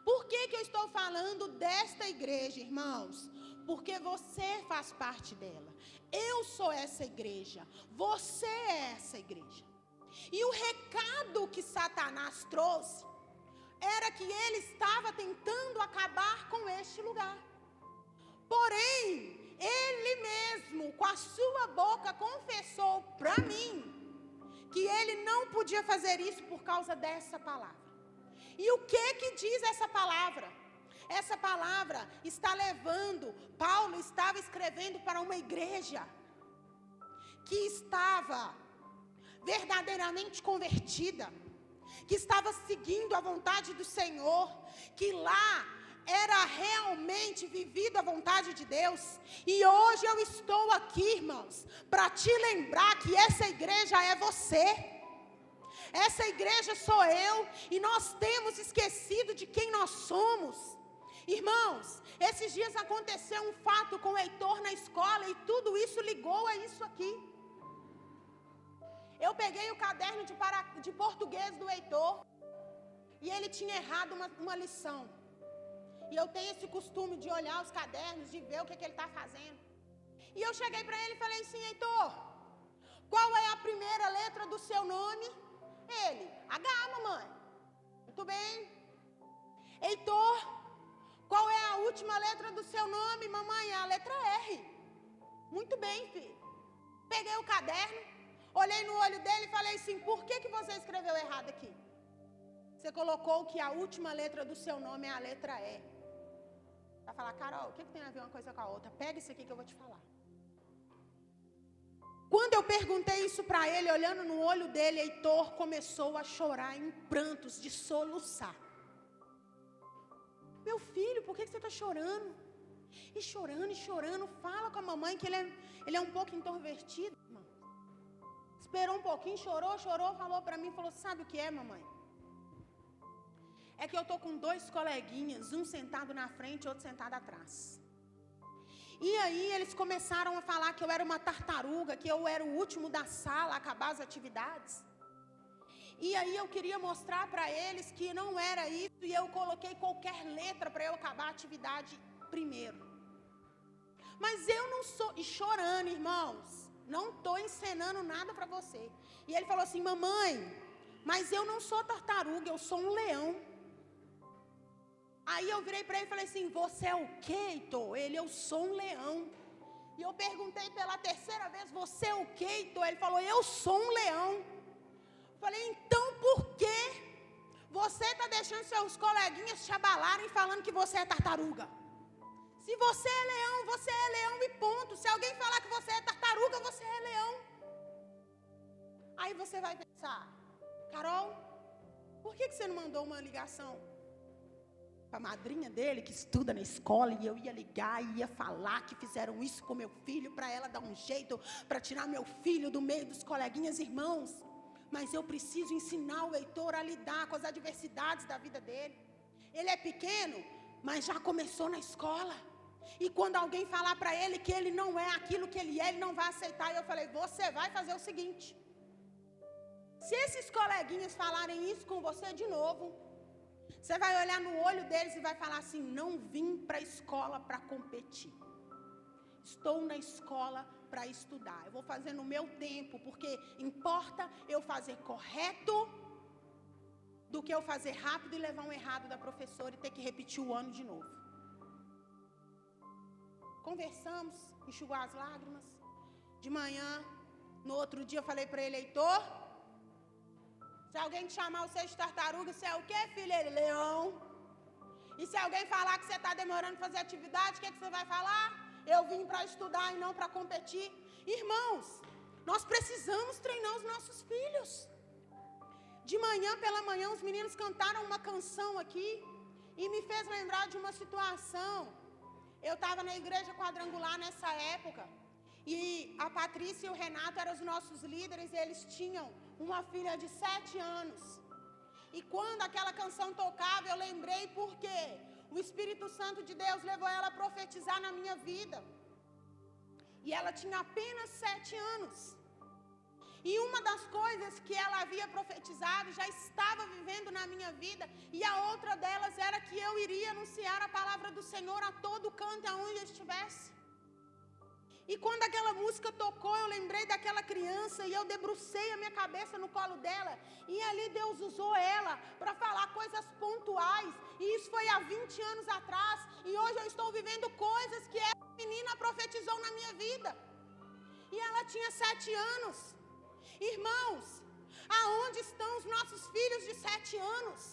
Por que eu estou falando desta igreja, irmãos? Porque você faz parte dela. Eu sou essa igreja, você é essa igreja. E o recado que Satanás trouxe era que ele estava tentando acabar com este lugar. Porém, ele mesmo, com a sua boca, confessou para mim que ele não podia fazer isso por causa dessa palavra. E o que diz essa palavra? Essa palavra está levando, Paulo estava escrevendo para uma igreja que estava verdadeiramente convertida, que estava seguindo a vontade do Senhor, que lá era realmente vivido a vontade de Deus. E hoje eu estou aqui, irmãos, para te lembrar que essa igreja é você. Essa igreja sou eu, e nós temos esquecido de quem nós somos. Irmãos, esses dias aconteceu um fato com o Heitor na escola, e tudo isso ligou a isso aqui. Eu peguei o caderno de português do Heitor, e ele tinha errado uma lição. E eu tenho esse costume de olhar os cadernos, de ver o que ele está fazendo. E eu cheguei para ele e falei assim, Heitor, qual é a primeira letra do seu nome? Ele, H, mamãe. Muito bem. Heitor, qual é a última letra do seu nome, mamãe? É a letra R. Muito bem, filho. Peguei o caderno, olhei no olho dele e falei assim, por que você escreveu errado aqui? Você colocou que a última letra do seu nome é a letra E. Vai falar, Carol, o que tem a ver uma coisa com a outra? Pega isso aqui que eu vou te falar. Quando eu perguntei isso para ele, olhando no olho dele, Heitor começou a chorar em prantos, de soluçar. Meu filho, por que você está chorando? E chorando, fala com a mamãe que ele é um pouco introvertido, irmão. Esperou um pouquinho, chorou, falou para mim, falou, sabe o que é, mamãe? É que eu estou com 2 coleguinhas, um sentado na frente e outro sentado atrás. E aí eles começaram a falar que eu era uma tartaruga, que eu era o último da sala a acabar as atividades. E aí eu queria mostrar para eles que não era isso e eu coloquei qualquer letra para eu acabar a atividade primeiro. Mas eu não sou... E chorando, irmãos, não estou encenando nada para você. E ele falou assim, mamãe, mas eu não sou tartaruga, eu sou um leão. Aí eu virei para ele e falei assim, você é o quê, Heitor? Ele, eu sou um leão. E eu perguntei pela 3ª vez, você é o quê, Heitor? Ele falou, eu sou um leão. Falei, então por que você está deixando seus coleguinhas te abalarem falando que você é tartaruga? Se você é leão e ponto. Se alguém falar que você é tartaruga, você é leão. Aí você vai pensar, Carol, por que você não mandou uma ligação para a madrinha dele, que estuda na escola, e eu ia ligar e ia falar que fizeram isso com meu filho, para ela dar um jeito, para tirar meu filho do meio dos coleguinhas irmãos? Mas eu preciso ensinar o Heitor a lidar com as adversidades da vida dele. Ele é pequeno, mas já começou na escola. E quando alguém falar para ele que ele não é aquilo que ele é, ele não vai aceitar. E eu falei, você vai fazer o seguinte, se esses coleguinhas falarem isso com você de novo, você vai olhar no olho deles e vai falar assim, não vim para a escola para competir. Estou na escola para estudar. Eu vou fazer no meu tempo, porque importa eu fazer correto do que eu fazer rápido e levar um errado da professora e ter que repetir o ano de novo. Conversamos, enxugou as lágrimas. De manhã, no outro dia, eu falei para ele, Heitor, se alguém te chamar você de tartaruga, você é o quê, filho? Ele, leão. E se alguém falar que você está demorando para fazer atividade, o que você vai falar? Eu vim para estudar e não para competir. Irmãos, nós precisamos treinar os nossos filhos. De manhã, pela manhã, os meninos cantaram uma canção aqui e me fez lembrar de uma situação. Eu estava na igreja quadrangular nessa época e a Patrícia e o Renato eram os nossos líderes e eles tinham uma filha de 7 anos. E quando aquela canção tocava, eu lembrei porque o Espírito Santo de Deus levou ela a profetizar na minha vida. E ela tinha apenas 7 anos. E uma das coisas que ela havia profetizado já estava vivendo na minha vida. E a outra delas era que eu iria anunciar a palavra do Senhor a todo canto, aonde eu estivesse. E quando aquela música tocou, eu lembrei daquela criança e eu debrucei a minha cabeça no colo dela. E ali Deus usou ela para falar coisas pontuais. E isso foi há 20 anos atrás. E hoje eu estou vivendo coisas que essa menina profetizou na minha vida. E ela tinha 7 anos. Irmãos, aonde estão os nossos filhos de 7 anos?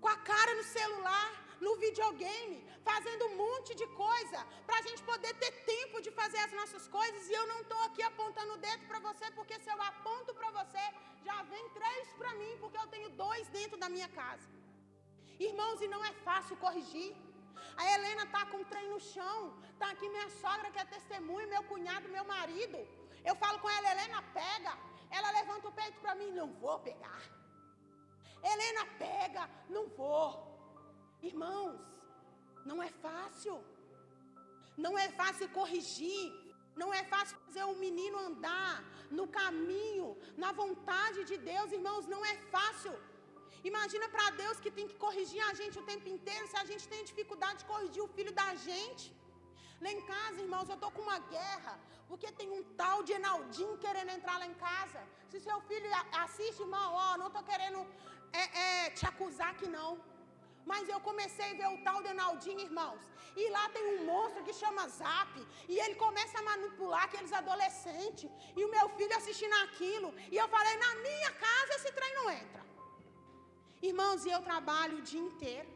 Com a cara no celular, no videogame, fazendo um monte de coisa, para a gente poder ter tempo de fazer as nossas coisas. E eu não estou aqui apontando o dedo para você, porque se eu aponto para você, já vem 3 para mim, porque eu tenho 2 dentro da minha casa. Irmãos, e não é fácil corrigir. A Helena está com um trem no chão, está aqui minha sogra que é testemunha, meu cunhado, meu marido. Eu falo com ela, Helena, pega. Ela levanta o peito para mim, não vou pegar. Helena, pega, não vou. Irmãos, não é fácil. Não é fácil corrigir. Não é fácil fazer um menino andar no caminho, na vontade de Deus. Irmãos, não é fácil. Imagina para Deus que tem que corrigir a gente o tempo inteiro, se a gente tem dificuldade de corrigir o filho da gente. Lá em casa, irmãos, eu estou com uma guerra, porque tem um tal de Enaldinho querendo entrar lá em casa. Se seu filho assiste, irmão, ó, não estou querendo te acusar que não. Mas eu comecei a ver o tal Denaldinho, irmãos. E lá tem um monstro que chama Zap. E ele começa a manipular aqueles adolescentes. E o meu filho assistindo aquilo. E eu falei, na minha casa esse trem não entra. Irmãos, e eu trabalho o dia inteiro.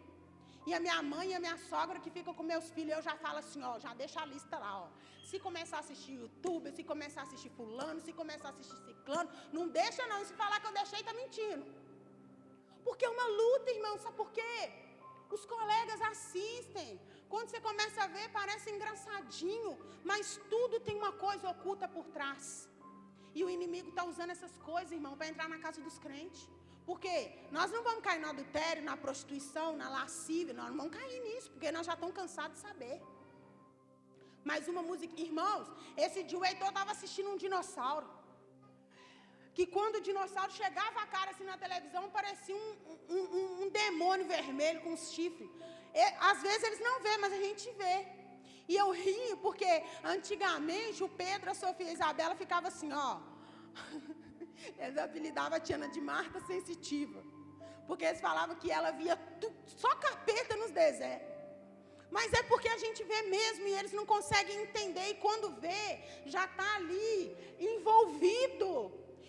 E a minha mãe e a minha sogra que ficam com meus filhos, eu já falo assim, ó, já deixa a lista lá, ó. Se começar a assistir YouTube, se começar a assistir fulano, se começar a assistir ciclano, não deixa não. Se falar que eu deixei, tá mentindo. Porque é uma luta, irmão, sabe por quê? Os colegas assistem. Quando você começa a ver, parece engraçadinho, mas tudo tem uma coisa oculta por trás. E o inimigo está usando essas coisas, irmão, para entrar na casa dos crentes. Porque nós não vamos cair no adultério, na prostituição, na lascívia, nós não vamos cair nisso, porque nós já estamos cansados de saber. Mas uma música, irmãos, esse dia o Heitor estava assistindo um dinossauro. Que quando o dinossauro chegava a cara assim na televisão, parecia um demônio vermelho com uns chifres. Às vezes eles não vê, mas a gente vê. E eu rio porque antigamente o Pedro, a Sofia e a Isabela ficavam assim, ó. Eles apelidavam a Tiana de Marta Sensitiva. Porque eles falavam que ela via só capeta nos desertos. Mas é porque a gente vê mesmo e eles não conseguem entender. E quando vê, já está ali, envolvido.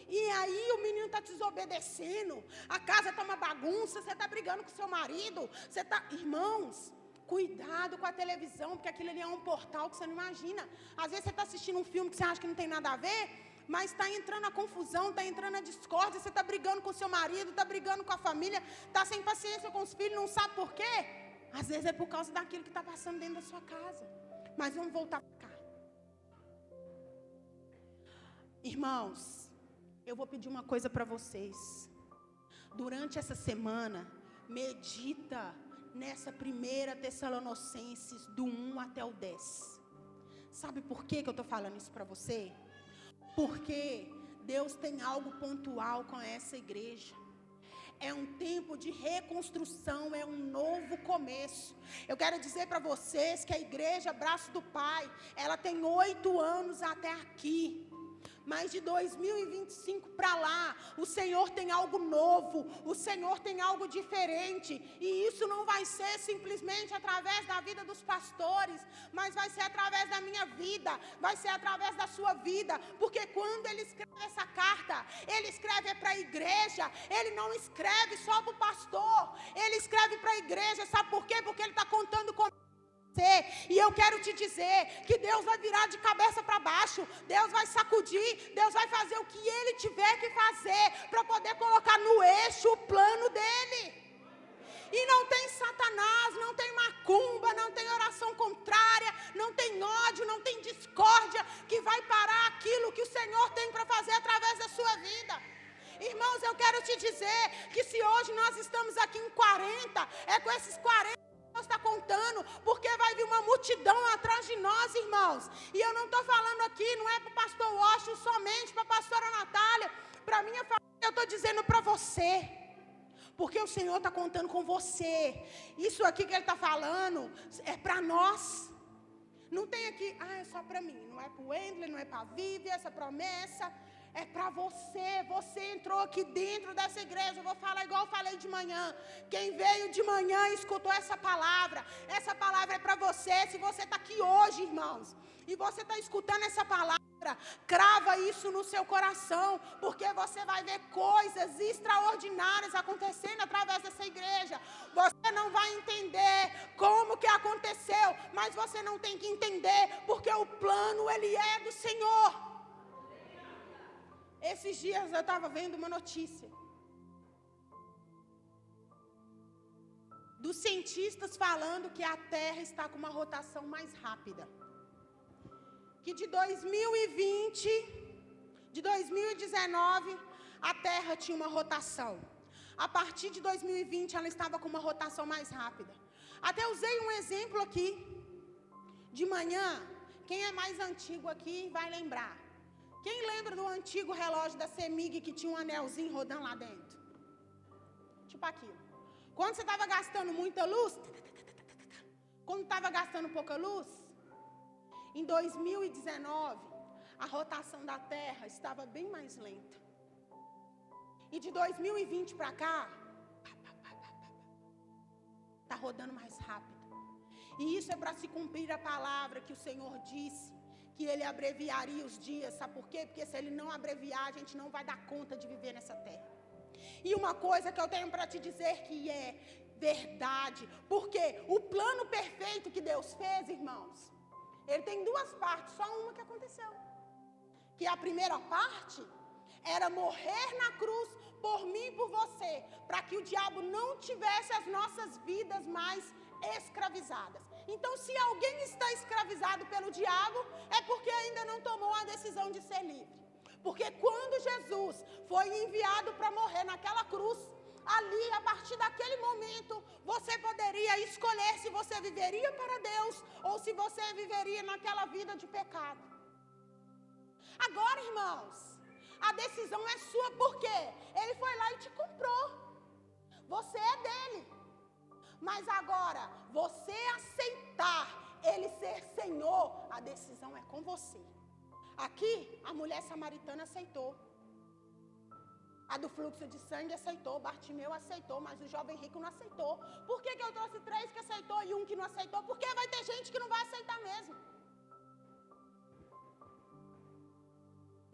E aí o menino está desobedecendo. A casa está uma bagunça, você está brigando com seu marido. Você está... Irmãos, cuidado com a televisão, porque aquilo ali é um portal que você não imagina. Às vezes você está assistindo um filme que você acha que não tem nada a ver, mas está entrando a confusão, está entrando a discórdia, você está brigando com o seu marido, está brigando com a família, está sem paciência com os filhos, não sabe por quê? Às vezes é por causa daquilo que está passando dentro da sua casa. Mas vamos voltar para cá. Irmãos, eu vou pedir uma coisa para vocês. Durante essa semana, medita nessa 1 Tessalonicenses do 1 até o 10. Sabe por que eu estou falando isso para você? Porque Deus tem algo pontual com essa igreja. É um tempo de reconstrução, é um novo começo. Eu quero dizer para vocês que a igreja Braço do Pai, ela tem 8 anos até aqui. Mas de 2025 para lá, o Senhor tem algo novo, o Senhor tem algo diferente. E isso não vai ser simplesmente através da vida dos pastores, mas vai ser através da minha vida, vai ser através da sua vida. Porque quando ele escreve essa carta, ele escreve para a igreja, ele não escreve só para o pastor, ele escreve para a igreja, sabe por quê? Porque ele está contando com e eu quero te dizer que Deus vai virar de cabeça para baixo, Deus vai sacudir, Deus vai fazer o que Ele tiver que fazer para poder colocar no eixo o plano dEle. E não tem Satanás, não tem macumba, não tem oração contrária, não tem ódio, não tem discórdia que vai parar aquilo que o Senhor tem para fazer através da sua vida. Irmãos, eu quero te dizer que se hoje nós estamos aqui em 40, é com esses 40 Deus está contando, porque vai vir uma multidão atrás de nós, irmãos. E eu não estou falando aqui, não é para o pastor Washington somente, para a pastora Natália, para a minha família, eu estou dizendo para você. Porque o Senhor está contando com você. Isso aqui que Ele está falando é para nós. Não tem aqui, é só para mim. Não é para o Wendler, não é para a Vivi, essa promessa. É para você. Você entrou aqui dentro dessa igreja. Eu vou falar igual eu falei de manhã. Quem veio de manhã e escutou essa palavra é para você. Se você está aqui hoje, irmãos, e você está escutando essa palavra, crava isso no seu coração, porque você vai ver coisas extraordinárias acontecendo através dessa igreja. Você não vai entender como que aconteceu, mas você não tem que entender, porque o plano, ele é do Senhor. Esses dias eu estava vendo uma notícia dos cientistas falando que a Terra está com uma rotação mais rápida. Que de 2020, de 2019, a Terra tinha uma rotação. A partir de 2020, ela estava com uma rotação mais rápida. Até usei um exemplo aqui. De manhã, quem é mais antigo aqui vai lembrar. Quem lembra do antigo relógio da CEMIG que tinha um anelzinho rodando lá dentro? Tipo aquilo. Quando você estava gastando muita luz, quando estava gastando pouca luz, em 2019, a rotação da Terra estava bem mais lenta. E de 2020 para cá, rodando mais rápido. E isso é para se cumprir a palavra que o Senhor disse, que Ele abreviaria os dias. Sabe por quê? Porque se Ele não abreviar, a gente não vai dar conta de viver nessa terra. E uma coisa que eu tenho para te dizer que é verdade, porque o plano perfeito que Deus fez, irmãos, ele tem duas partes, só uma que aconteceu. Que a primeira parte era morrer na cruz por mim e por você, para que o diabo não tivesse as nossas vidas mais escravizadas. Então, se alguém está escravizado pelo diabo, é porque ainda não tomou a decisão de ser livre. Porque quando Jesus foi enviado para morrer naquela cruz, ali, a partir daquele momento, você poderia escolher se você viveria para Deus ou se você viveria naquela vida de pecado. Agora, irmãos, a decisão é sua, porque Ele foi lá e te comprou. Você é dele. Mas agora, você aceitar Ele ser Senhor, a decisão é com você. Aqui, a mulher samaritana aceitou. A do fluxo de sangue aceitou, Bartimeu aceitou, mas o jovem rico não aceitou. Por que eu trouxe 3 que aceitou e 1 que não aceitou? Porque vai ter gente que não vai aceitar mesmo.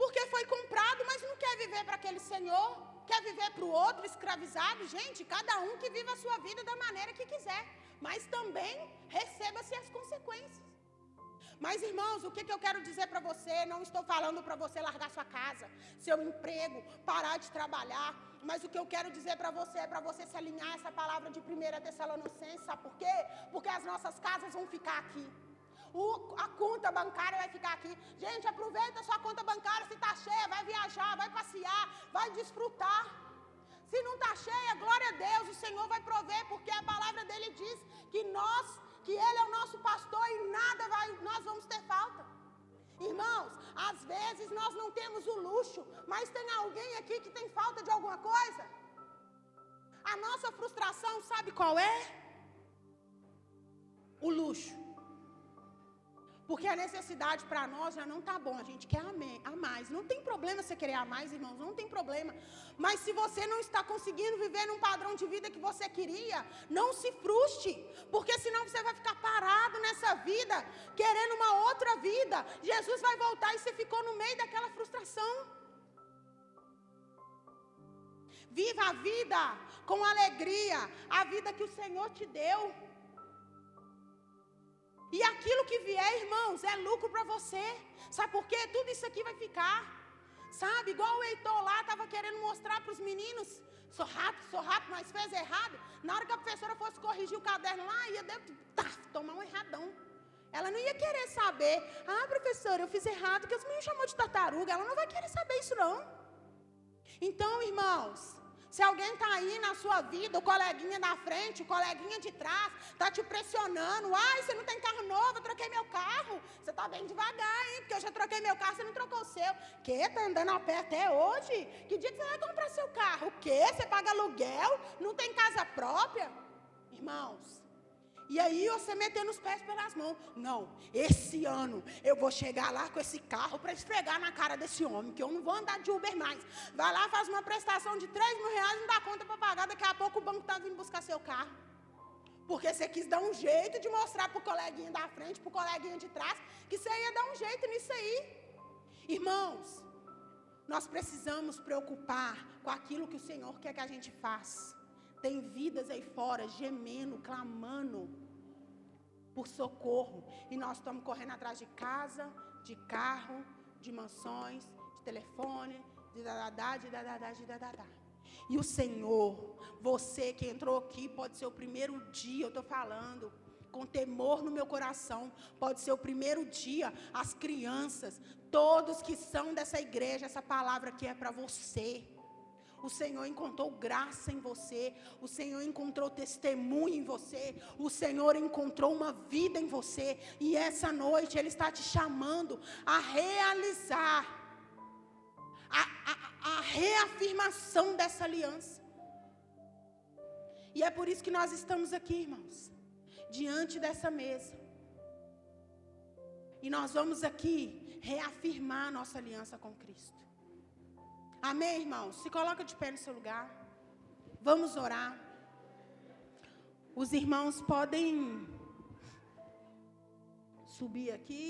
Porque foi comprado, mas não quer viver para aquele Senhor, quer viver para o outro, escravizado. Gente, cada um que viva a sua vida da maneira que quiser, mas também receba-se as consequências. Mas, irmãos, o que eu quero dizer para você, não estou falando para você largar sua casa, seu emprego, parar de trabalhar, mas o que eu quero dizer para você é para você se alinhar a essa palavra de 1 Tessalonicenses, sabe por quê? Porque as nossas casas vão ficar aqui. A conta bancária vai ficar aqui. Gente, aproveita a sua conta bancária, se está cheia, vai viajar, vai passear, vai desfrutar. Se não está cheia, glória a Deus, o Senhor vai prover, porque a palavra dele diz que Ele é o nosso pastor e nós vamos ter falta. Irmãos, às vezes nós não temos o luxo, mas tem alguém aqui que tem falta de alguma coisa? A nossa frustração, sabe qual é? O luxo. Porque a necessidade para nós já não está bom, a gente quer a mais. Não tem problema você querer a mais, irmãos, não tem problema. Mas se você não está conseguindo viver num padrão de vida que você queria, não se frustre. Porque senão você vai ficar parado nessa vida, querendo uma outra vida. Jesus vai voltar e você ficou no meio daquela frustração. Viva a vida com alegria, a vida que o Senhor te deu. E aquilo que vier, irmãos, é lucro para você. Sabe por quê? Tudo isso aqui vai ficar. Sabe? Igual o Heitor lá estava querendo mostrar para os meninos. Sou rápido, mas fez errado. Na hora que a professora fosse corrigir o caderno lá, ia tomar um erradão. Ela não ia querer saber. Ah, professora, eu fiz errado, porque os meninos chamou de tartaruga. Ela não vai querer saber isso, não. Então, irmãos, se alguém está aí na sua vida, o coleguinha da frente, o coleguinha de trás, está te pressionando. Ai, você não tem carro novo, eu troquei meu carro. Você está bem devagar, hein? Porque eu já troquei meu carro, você não trocou o seu. Que? Está andando a pé até hoje? Que dia que você vai comprar seu carro? O quê? Você paga aluguel? Não tem casa própria? Irmãos, e aí você metendo os pés pelas mãos. Não, esse ano eu vou chegar lá com esse carro para esfregar na cara desse homem, que eu não vou andar de Uber mais. Vai lá, faz uma prestação de R$3.000, não dá conta para pagar, daqui a pouco o banco está vindo buscar seu carro. Porque você quis dar um jeito de mostrar para o coleguinha da frente, para o coleguinha de trás, que você ia dar um jeito nisso aí. Irmãos, nós precisamos preocupar com aquilo que o Senhor quer que a gente faça. Tem vidas aí fora gemendo, clamando por socorro. E nós estamos correndo atrás de casa, de carro, de mansões, de telefone, de dadadá. E o Senhor, você que entrou aqui, pode ser o primeiro dia, eu estou falando, com temor no meu coração, pode ser o primeiro dia, as crianças, todos que são dessa igreja, essa palavra aqui é para você. O Senhor encontrou graça em você, o Senhor encontrou testemunho em você, o Senhor encontrou uma vida em você, e essa noite Ele está te chamando a realizar a reafirmação dessa aliança. E é por isso que nós estamos aqui, irmãos, diante dessa mesa. E nós vamos aqui reafirmar a nossa aliança com Cristo. Amém, irmãos? Se coloca de pé no seu lugar. Vamos orar. Os irmãos podem subir aqui.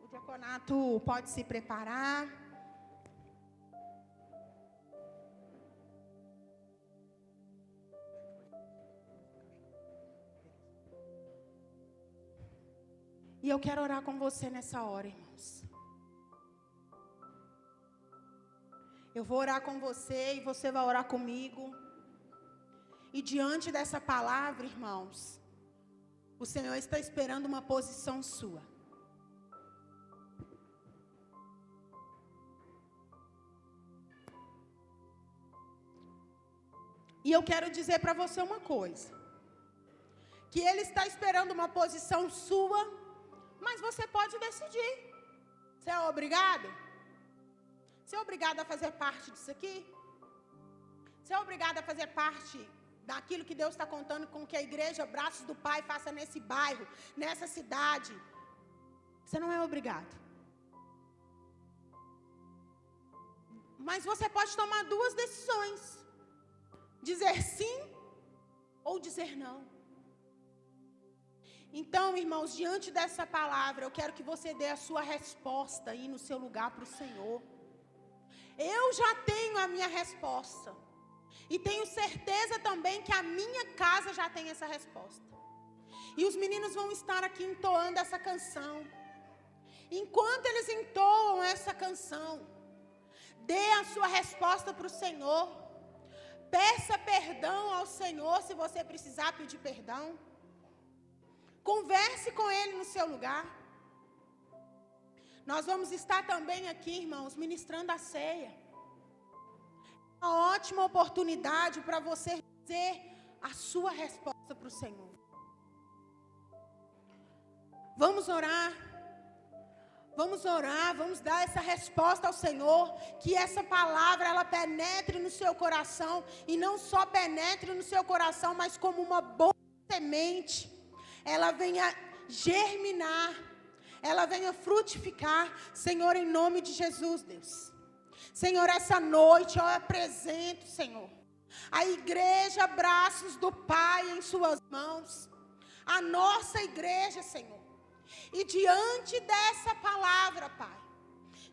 O diaconato pode se preparar. E eu quero orar com você nessa hora, irmãos. Eu vou orar com você e você vai orar comigo. E diante dessa palavra, irmãos, o Senhor está esperando uma posição sua. E eu quero dizer para você uma coisa. Que Ele está esperando uma posição sua, mas você pode decidir. Você é obrigado? Você é obrigado a fazer parte disso aqui? Você é obrigado a fazer parte daquilo que Deus está contando com que a igreja Braços do Pai faça nesse bairro, nessa cidade? Você não é obrigado. Mas você pode tomar duas decisões: dizer sim ou dizer não. Então, irmãos, diante dessa palavra, eu quero que você dê a sua resposta aí no seu lugar para o Senhor. Eu já tenho a minha resposta. E tenho certeza também que a minha casa já tem essa resposta. E os meninos vão estar aqui entoando essa canção. Enquanto eles entoam essa canção, dê a sua resposta para o Senhor. Peça perdão ao Senhor se você precisar pedir perdão. Converse com Ele no seu lugar. Nós vamos estar também aqui, irmãos, ministrando a ceia. Uma ótima oportunidade para você dizer a sua resposta para o Senhor. Vamos orar. Vamos orar, vamos dar essa resposta ao Senhor. Que essa palavra, ela penetre no seu coração. E não só penetre no seu coração, mas como uma boa semente. Ela venha germinar. Ela venha frutificar. Senhor, em nome de Jesus, Deus. Senhor, essa noite eu apresento, Senhor, a igreja Braços do Pai em suas mãos. A nossa igreja, Senhor. E diante dessa palavra, Pai,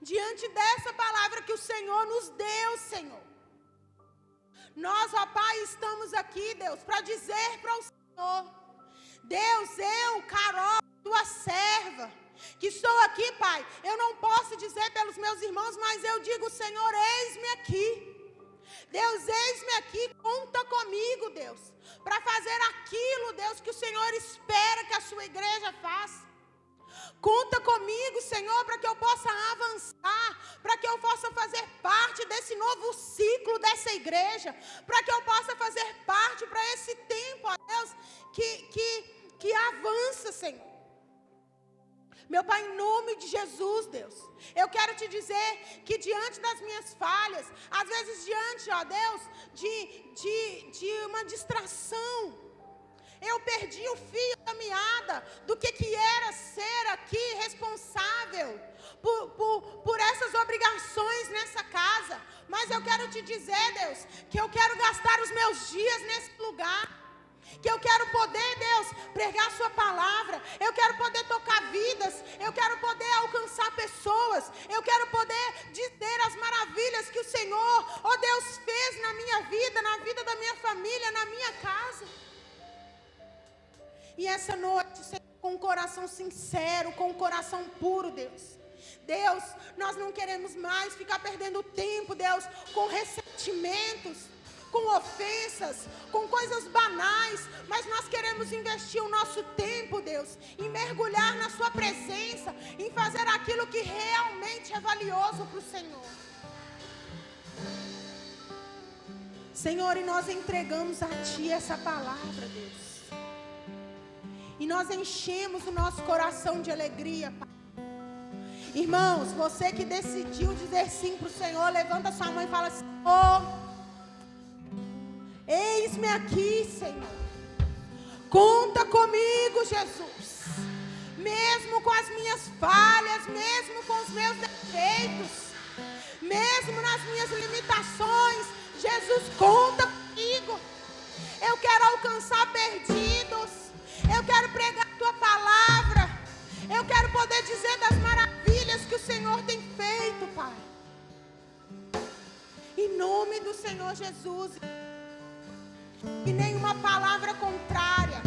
diante dessa palavra que o Senhor nos deu, Senhor, nós, ó Pai, estamos aqui, Deus, para dizer para o Senhor: Deus, eu, Carol, tua serva, que estou aqui, Pai, eu não posso dizer pelos meus irmãos, mas eu digo: Senhor, eis-me aqui. Deus, eis-me aqui, conta comigo, Deus, para fazer aquilo, Deus, que o Senhor espera que a sua igreja faça. Conta comigo, Senhor, para que eu possa avançar, para que eu possa fazer parte desse novo ciclo dessa igreja, para que eu possa fazer parte para esse tempo, ó Deus, que avança, Senhor. Meu Pai, em nome de Jesus, Deus, eu quero te dizer que diante das minhas falhas, às vezes diante, ó Deus, de uma distração, eu perdi o fio da meada do que era ser aqui responsável por essas obrigações nessa casa. Mas eu quero te dizer, Deus, que eu quero gastar os meus dias nesse lugar. Que eu quero poder, Deus, pregar a sua palavra. Eu quero poder tocar vidas. Eu quero poder alcançar pessoas. Eu quero poder dizer as maravilhas que o Senhor, ó Deus, fez na minha vida, na vida da minha família, na minha casa. E essa noite, Senhor, com um coração sincero, com um coração puro, Deus. Deus, nós não queremos mais ficar perdendo tempo, Deus, com ressentimentos, com ofensas, com coisas banais, mas nós queremos investir o nosso tempo, Deus, em mergulhar na sua presença, em fazer aquilo que realmente é valioso para o Senhor. Senhor, e nós entregamos a Ti essa palavra, Deus. E nós enchemos o nosso coração de alegria, Pai. Irmãos, você que decidiu dizer sim para o Senhor, levanta sua mão e fala: Senhor, eis-me aqui, Senhor. Conta comigo, Jesus. Mesmo com as minhas falhas, mesmo com os meus defeitos, mesmo nas minhas limitações, Jesus, conta comigo. nome do Senhor Jesus. E nenhuma palavra contrária.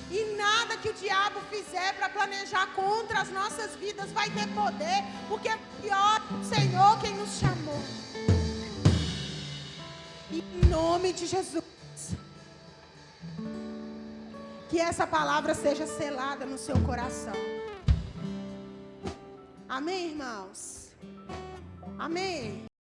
E nada que o diabo fizer para planejar contra as nossas vidas vai ter poder. Porque é pior o Senhor quem nos chamou. E em nome de Jesus. Que essa palavra seja selada no seu coração. Amém, irmãos? Amém.